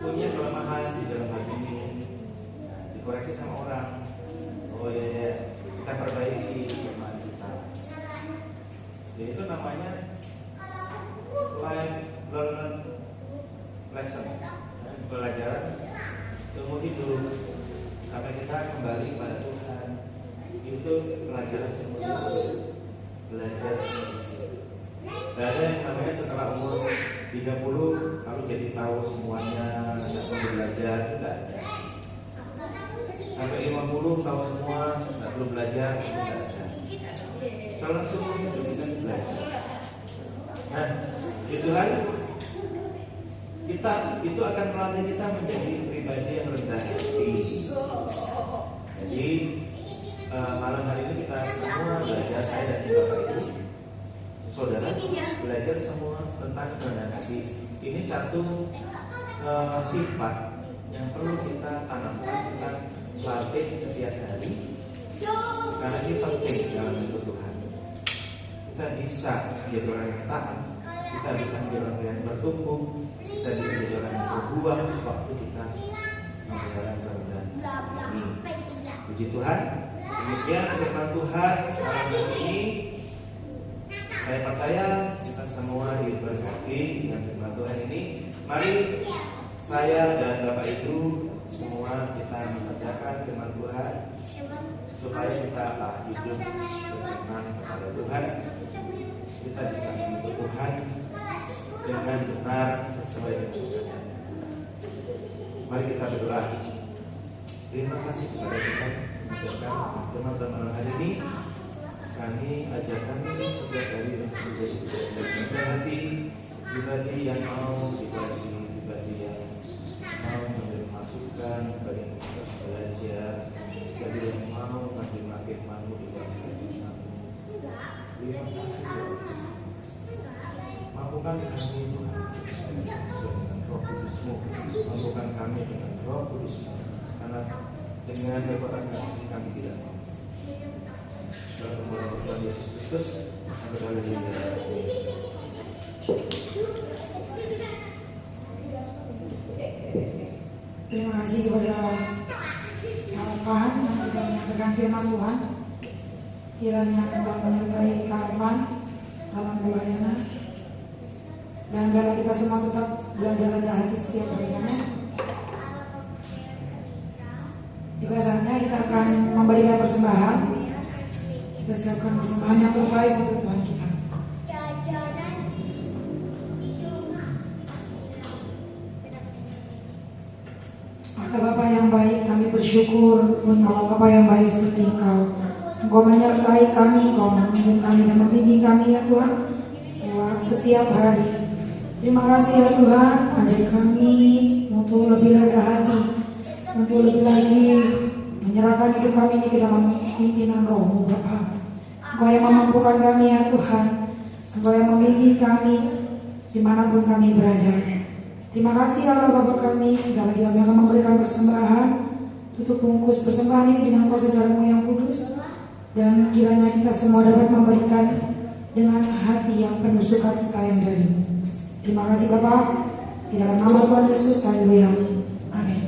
punya kelemahan di dalam hal ini, nah, dikoreksi sama orang. Oh ya, kita perbaiki kelemahan kita. Jadi itu namanya life learning lesson, pelajaran seumur hidup sampai kita kembali pada Tuhan. Itu pelajaran seumur hidup, belajar. Tidak ada yang namanya setelah umur 30 lalu jadi tahu semuanya, tidak perlu belajar, tidak ada. Sampai 50 tahu semua, tidak perlu belajar, tidak ada. Setelah seumur hidup kita belajar. Nah, Tuhan kita itu akan melatih kita menjadi pribadi yang rendah hati. Jadi malam hari ini kita semua belajar, saya dan Bapak Ibu, saudara belajar semua tentang kerendahan hati. Ini satu sifat yang perlu kita tanamkan, kita latih setiap hari, karena ini penting dalam hidup Tuhan. Kita bisa menjadi orang yang taat, kita bisa menjadi orang yang bertumbuh, kita bisa menjadi orang yang berbuah waktu kita menjalankan kerendahan ini. Puji Tuhan. Demikian firman Tuhan malam ini. Saya percaya kita semua diberkati dengan firman Tuhan ini. Mari saya dan Bapak Ibu semua kita mengerjakan firman Tuhan supaya kita hidup berkenan kepada Tuhan. Kita bisa mengikut Tuhan dengan benar sesuai dengan Tuhan. Mari kita berdoa. Terima kasih kepada Tuhan mengajarkan teman-teman hari ini. Kami ajarkan setiap hari untuk menjadi rendah hati, pribadi yang mau dikoreksi, pribadi yang mau memberi masukan, pribadi yang terus belajar, pribadi yang mau menerima firman-Mu di dalam firman-Mu. Terima kasih ya Allah. Mampukan kami Tuhan dengan Roh Kudus-Mu, mampukan kami dengan Roh Kudus-Mu, karena dengan kekuatan kasih kami tidak mau. Dalam nama Tuhan Yesus Kristus, haleluya. Terima kasih kepada Tuhan yang sudah menyampaikan firman Tuhan. Kiranya Tuhan menyertai Karman dalam pelayanan, dan biarlah kita semua tetap belajar rendah hati setiap hari. Amin. Tiba saatnya kita akan memberikan persembahan. Kita siapkan persembahan yang terbaik untuk Tuhan kita. Maka Bapa yang baik, kami bersyukur punya Bapa yang baik seperti Engkau. Engkau menyertai kami, Engkau memimpin kami dan membimbing kami ya Tuhan setiap hari. Terima kasih ya Tuhan, ajar kami untuk lebih rendah hati, untuk lebih lagi menyerahkan hidup kami ini ke dalam pimpinan Roh-Mu Bapa. Engkau yang memampukan kami ya Tuhan, Engkau yang membimbing kami dimanapun kami berada. Terima kasih ya Allah Bapa kami. Sekali lagi kami akan memberikan persembahan. Tutup bungkus persembahan ini dengan kuasa darah-Mu yang kudus, dan kiranya kita semua dapat memberikan dengan hati yang penuh sukacita yang dari-Mu. Terima kasih Bapa, di dalam nama Tuhan Yesus, haleluya. Amin.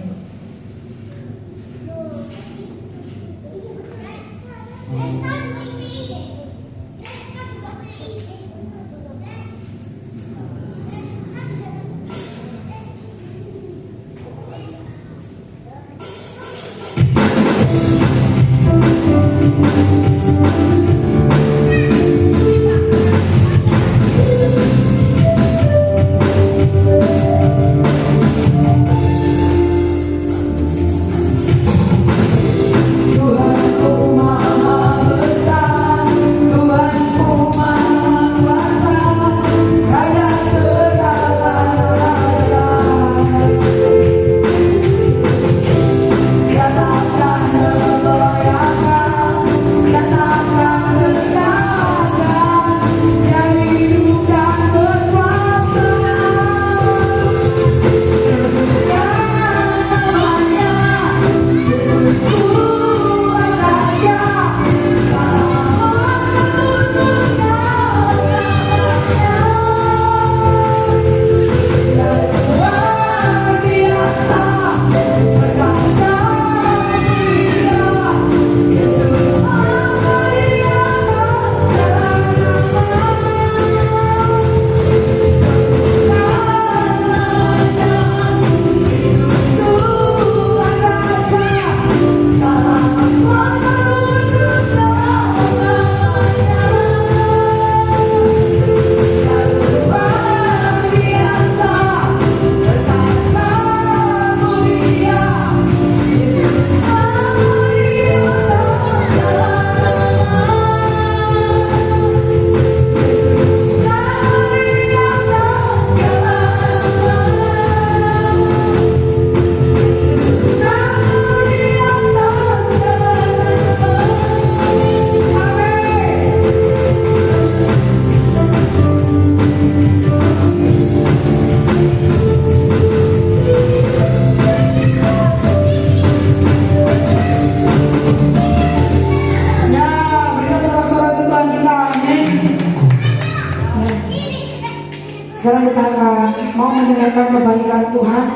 mendengarkan kebaikan Tuhan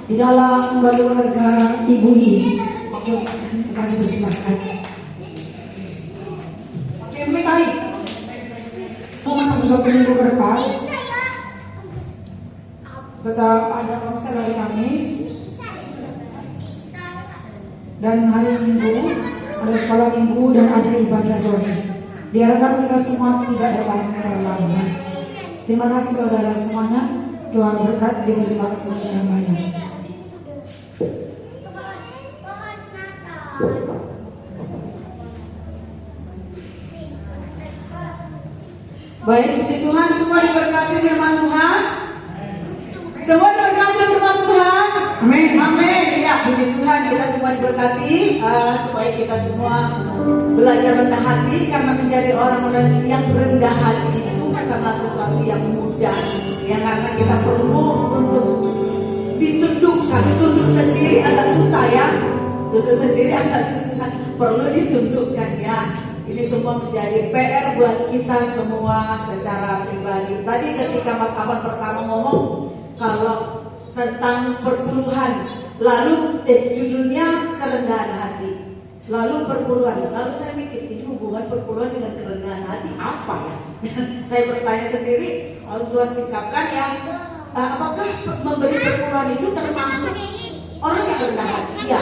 di dalam keluarga ibu ini. Oke, kami persilahkan. Oke, baik. Untuk 1 minggu ke depan tetap ada konser hari Kamis dan hari Minggu ada sekolah minggu dan ada ibadah sore. Diharapkan kita semua tidak datang terlambat. Terima kasih saudara semuanya. Doa berkat dipersilakan untuk yang banyak. Baik, puji Tuhan, semua diberkati firman Tuhan. Semua diberkati firman Tuhan. Amin. Amin. Ya, puji Tuhan, kita semua diberkati supaya kita semua belajar rendah hati, karena menjadi orang-orang yang rendah hati itu bukanlah sesuatu yang mudah. Ya, karena kita perlu untuk ditundukkan. Tunduk sendiri agak susah ya. Tunduk sendiri agak susah. Perlu ditundukkan ya. Ini semua menjadi PR buat kita semua secara pribadi. Tadi ketika Mas Aban pertama ngomong kalau tentang perpuluhan, lalu judulnya kerendahan hati. Lalu perpuluhan, lalu saya mikir ini hubungan perpuluhan dengan kerendahan hati apa ya? Saya bertanya sendiri, lalu Tuhan singkapkan ya, apakah memberi perpuluhan itu termasuk orang yang rendah hati? Ya,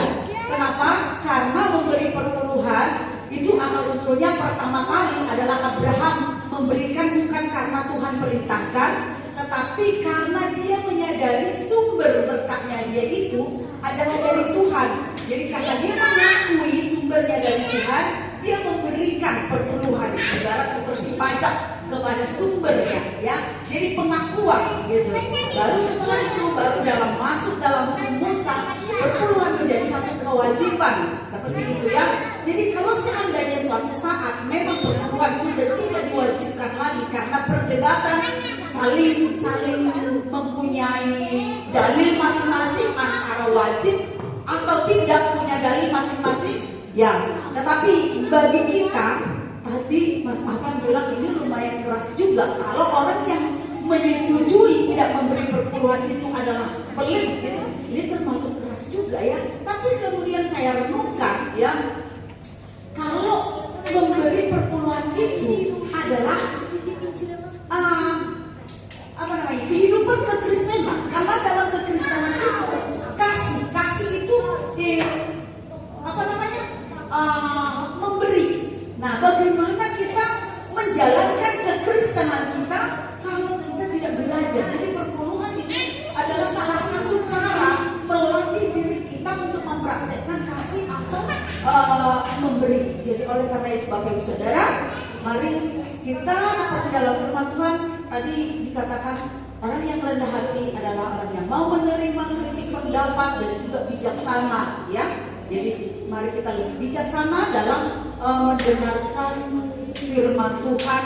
kenapa? Karena memberi perpuluhan itu asal usulnya pertama kali adalah Abraham memberikan bukan karena Tuhan perintahkan, tetapi karena dia menyadari sumber berkatnya dia itu adalah dari Tuhan. Jadi karena dia mengakui sumbernya dari Tuhan, dia memberikan perpuluhan, ibarat seperti pajak kepada sumbernya, ya. Jadi pengakuan gitu. Lalu setelah itu baru masuk dalam hukum Musa, perpuluhan menjadi satu kewajiban seperti itu ya. Jadi kalau seandainya suatu saat memang perpuluhan sudah tidak diwajibkan lagi karena perdebatan saling mempunyai dalil masing-masing antara wajib atau tidak punya dalil masing-masing ya. Tetapi bagi kita tadi Mas Afan bilang ini lumayan keras juga kalau orang yang menyetujui tidak memberi perpuluhan itu adalah pelit gitu. Ini termasuk keras juga ya. Tapi kemudian saya renungkan ya, kalau memberi perpuluhan itu adalah kehidupan kekristenan. Karena dalam kekristenan itu kasih itu memberi. Nah, bagaimana kita menjalankan kekristenan kita kalau kita tidak belajar? Jadi perpuluhan itu adalah salah satu cara melatih diri kita untuk mempraktekkan kasih atau memberi. Jadi oleh karena itu Bapak Ibu Saudara, mari kita seperti dalam firman Tuhan tadi dikatakan orang yang rendah hati adalah orang yang mau menerima kritik pendapat dan juga bijaksana ya. Jadi mari kita lebih bijaksana dalam mendengarkan firman Tuhan,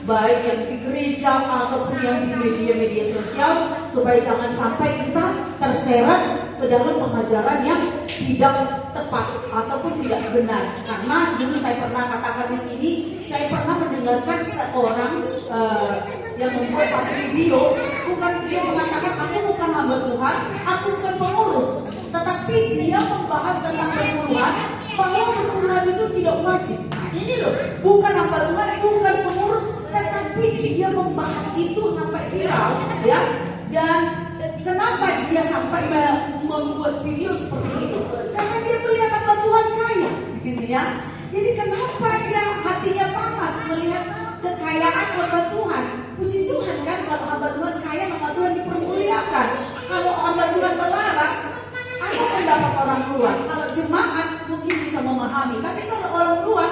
baik yang di gereja ataupun yang di media-media sosial, supaya jangan sampai kita terseret ke dalam pengajaran yang tidak tepat ataupun tidak benar. Karena dulu saya pernah katakan di sini, saya pernah mendengarkan seorang yang membuat satu video, dia mengatakan aku bukan hamba Tuhan, aku bukan pengurus, tetapi dia membahas tentang perpuluhan, bahwa perpuluhan itu tidak wajib. Nah ini loh, bukan hamba Tuhan, bukan pengurus, tetapi dia membahas itu sampai viral ya. Dan kenapa dia sampai membuat video seperti itu? Karena dia melihat hamba Tuhan kaya, gitu ya. Jadi kenapa dia hatinya panas melihat kekayaan hamba Tuhan? Puji Tuhan kan, kalau hamba Tuhan kaya, hamba Tuhan dipermuliakan. Kalau hamba Tuhan melarat, apa pendapat orang luar? Kalau jemaat mungkin bisa memahami, tapi kalau orang luar,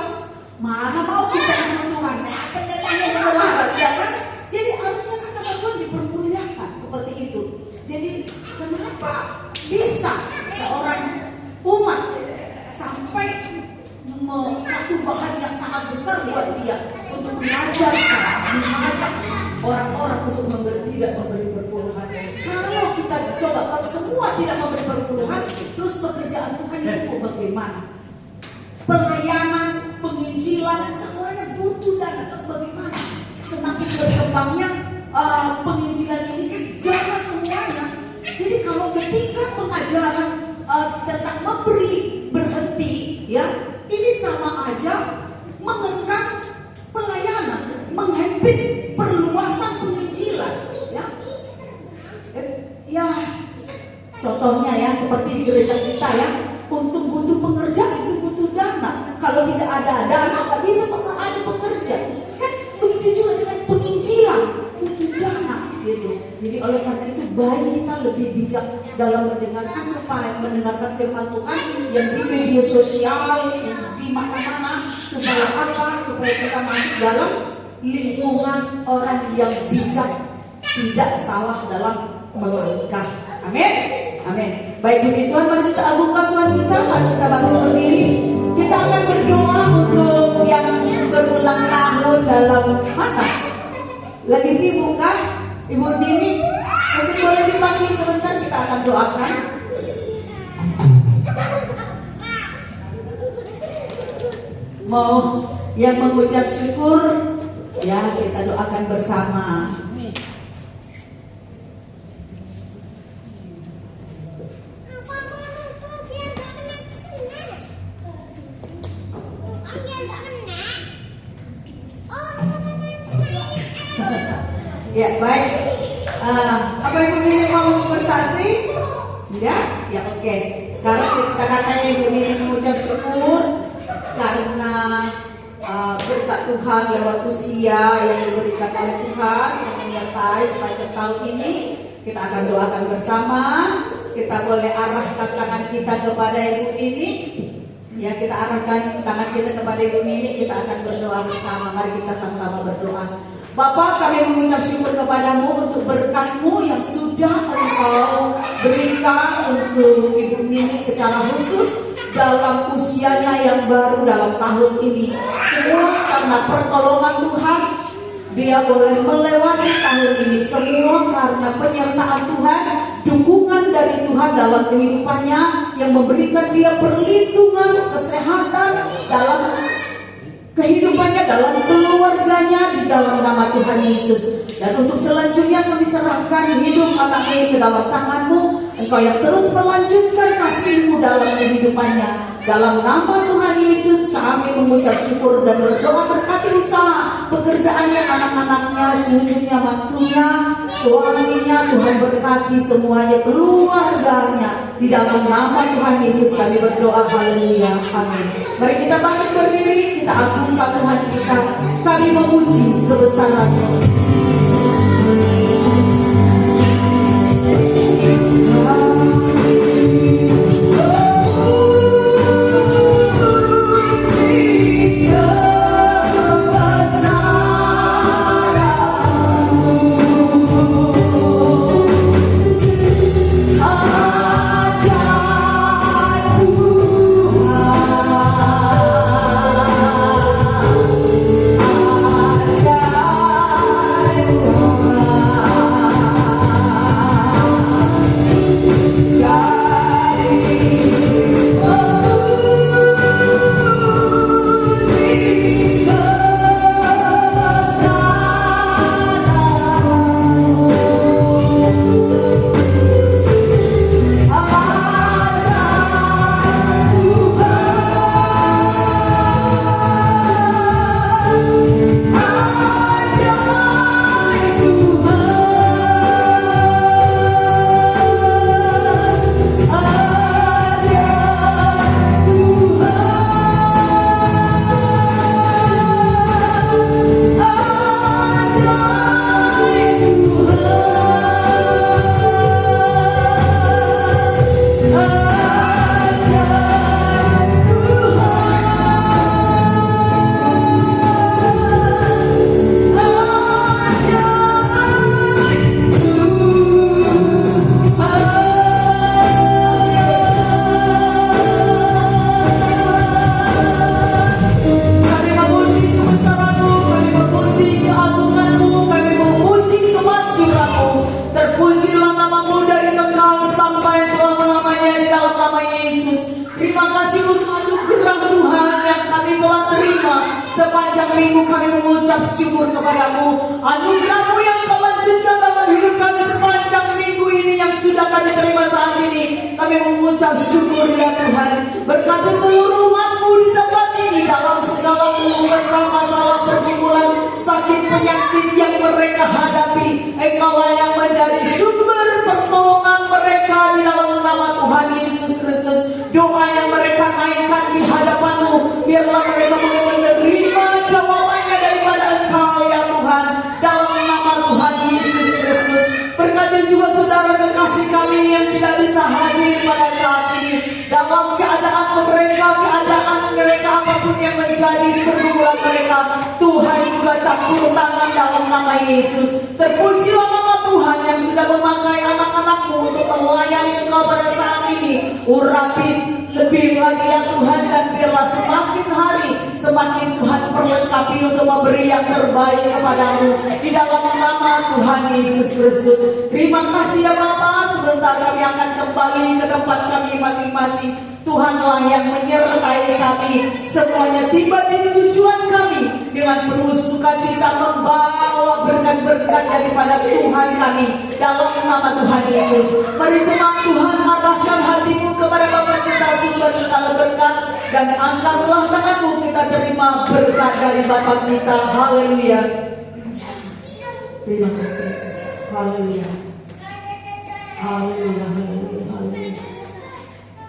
mana mau kita ikut Tuhan? Nah, pendetanya yang melarat, ya kan? Jadi harusnya kan hamba Tuhan dipermuliakan seperti itu. Jadi kenapa bisa seorang umat sampai satu bahan yang sangat besar buat dia untuk mengajak orang-orang untuk tidak memberi perpuluhan? Kalau kita coba, kalau semua tidak memberi perpuluhan, terus pekerjaan Tuhan itu bagaimana? Pelayanan, penginjilan, semuanya butuh dana. Bagaimana? Semakin berkembangnya penginjilan ini kan dana semuanya aja mengengkang pelayanan, menghempit perluasan penginjilan, ya. Ya, contohnya ya seperti di gereja kita ya, untuk butuh pengerja itu butuh dana. Kalau tidak ada dana, tak bisa ada pengerja. Kan begitu juga dengan penginjilan, butuh dana, gitu. Jadi oleh karena itu baik kita lebih bijak dalam mendengarkan, supaya mendengarkan firman Tuhan yang di media sosial, di mana-mana, supaya apa? Supaya kita masuk dalam lingkungan orang yang bijak, tidak salah dalam melangkah. Amin. Amin. Baik puji Tuhan, mari kita agungkan Tuhan kita, mari kita bangkit berdiri. Kita akan berdoa untuk yang berulang tahun dalam mana? Lagi sibuk kah? Ibu Nini, mungkin boleh dipanggil sebentar, kita akan doakan. Mau yang mengucap syukur, ya kita doakan bersama. Ya baik, apa Ibu Nini mau bersaksi? Enggak? Ya oke. Sekarang kita katanya Ibu Nini mengucap syukur karena berkat Tuhan lewat usia yang diberikan oleh Tuhan yang menyertai sepanjang tahun ini. Kita akan doakan bersama. Kita boleh arahkan tangan kita kepada Ibu Nini. Ya, kita arahkan tangan kita kepada Ibu Nini. Kita akan berdoa bersama. Mari kita sama-sama berdoa. Bapak, kami mengucap syukur kepadamu untuk berkat-Mu yang sudah Engkau berikan untuk Ibu Nini secara khusus dalam usianya yang baru dalam tahun ini. Semua karena pertolongan Tuhan, dia boleh melewati tahun ini. Semua karena penyertaan Tuhan, dukungan dari Tuhan dalam kehidupannya yang memberikan dia perlindungan, kesehatan dalam kehidupannya, dalam keluarganya, di dalam nama Tuhan Yesus. Dan untuk selanjutnya kami serahkan hidup anak ini ke dalam tangan-Mu. Engkau yang terus melanjutkan kasih-Mu dalam kehidupannya. Dalam nama Tuhan Yesus kami mengucap syukur dan berdoa, berkati usaha pekerjaannya, anak-anaknya, cucunya, mantunya, suaminya. Tuhan berkati semuanya, keluarganya. Di dalam nama Tuhan Yesus kami berdoa, haleluya, amin. Mari kita bangkit berdiri, kita agungkan Tuhan kita. Kami memuji kebesaran-Nya. Sepanjang minggu kami mengucap syukur kepadamu. Anugerah-Mu yang Kau lanjutkan dalam hidup kami sepanjang minggu ini yang sudah kami terima saat ini. Kami mengucap syukur ya Tuhan. Berkati seluruh umat-Mu di tempat ini dalam sakit penyakit yang mereka hadapi, Engkaulah yang menjadi sumber pertolongan mereka di dalam nama Tuhan Yesus Kristus. Doa yang mereka naikkan di hadapan-Mu, biarlah mereka menerima jawabannya daripada Engkau ya Tuhan, dalam nama Tuhan Yesus Kristus. Berkati juga saudara kekasih kami yang tidak bisa hadir pada saat ini, dalam keadaan mereka apapun yang menjadi pergumulan mereka, Tuhan juga campur tangan dalam nama Yesus. Terpujilah nama Tuhan yang sudah memakai anak-anak-Mu untuk melayani Engkau pada saat ini. Urapi lebih lagi ya Tuhan, dan biarlah semakin hari semakin Tuhan perlengkapi untuk memberi yang terbaik kepada-Mu di dalam nama Tuhan Yesus Kristus. Terima kasih ya Bapa, sebentar kami akan kembali ke tempat kami masing-masing. Tuhanlah yang menyertai kami, semuanya tiba di tujuan kami dengan penuh sukacita membawa berkat-berkat daripada Tuhan kami dalam nama Tuhan Yesus. Mari jemaat Tuhan, arahkan hatimu kepada Bapa kita sumber segala berkat, dan angkatlah tanganmu, kita terima berkat dari Bapa kita. Haleluya. Terima kasih Yesus. Haleluya. Haleluya. Haleluya. Haleluya.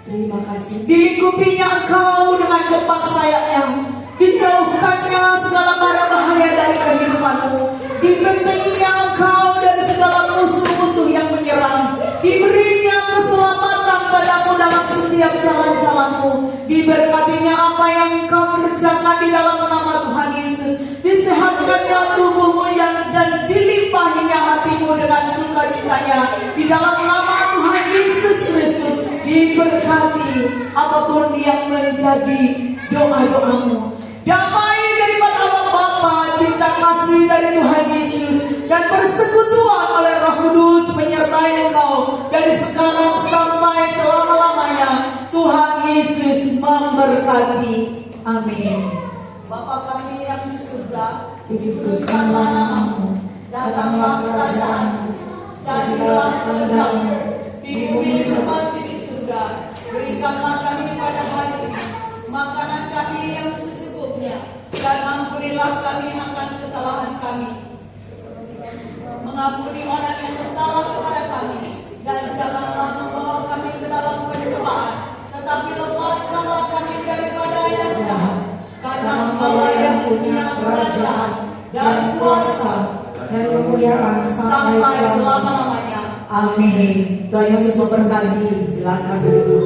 Terima kasih. Dilingkupinya Engkau dengan kepak sayapnya, dijauhkannya segala mara bahaya dari kehidupanmu, dibentenginya Engkau dari segala musuh-musuh yang menyerang, diberinya keselamatan padamu dalam setiap jalan-jalanmu, diberkatinya apa yang Engkau kerjakan di dalam nama Tuhan Yesus, disehatkannya tubuhmu dan dilimpahinya hatimu dengan sukacitanya di dalam nama Tuhan Yesus Kristus. Diberkati apapun yang menjadi doa-doamu. Damai daripada Allah Bapa, cinta kasih dari Tuhan Yesus, dan persekutuan oleh Roh Kudus menyertai engkau dari sekarang sampai selama-lamanya. Tuhan Yesus memberkati. Amin. Bapa kami yang di surga, dikuduskanlah namamu, datanglah kerajaanmu, jadilah kehendak-Mu di bumi seperti di surga. Berikanlah kami pada hari ini makanan kami yang secukupnya, dan ampunilah kami akan kesalahan kami, mengampuni orang yang bersalah kepada kami, dan janganlah membawa kami ke dalam pencobaan, tetapi lepaskanlah kami daripada yang jahat, karena Engkaulah yang punya kerajaan dan kuasa dan kemuliaan sampai selama-lamanya. Amin. Tuhan Yesus memberkati. Silakan duduk.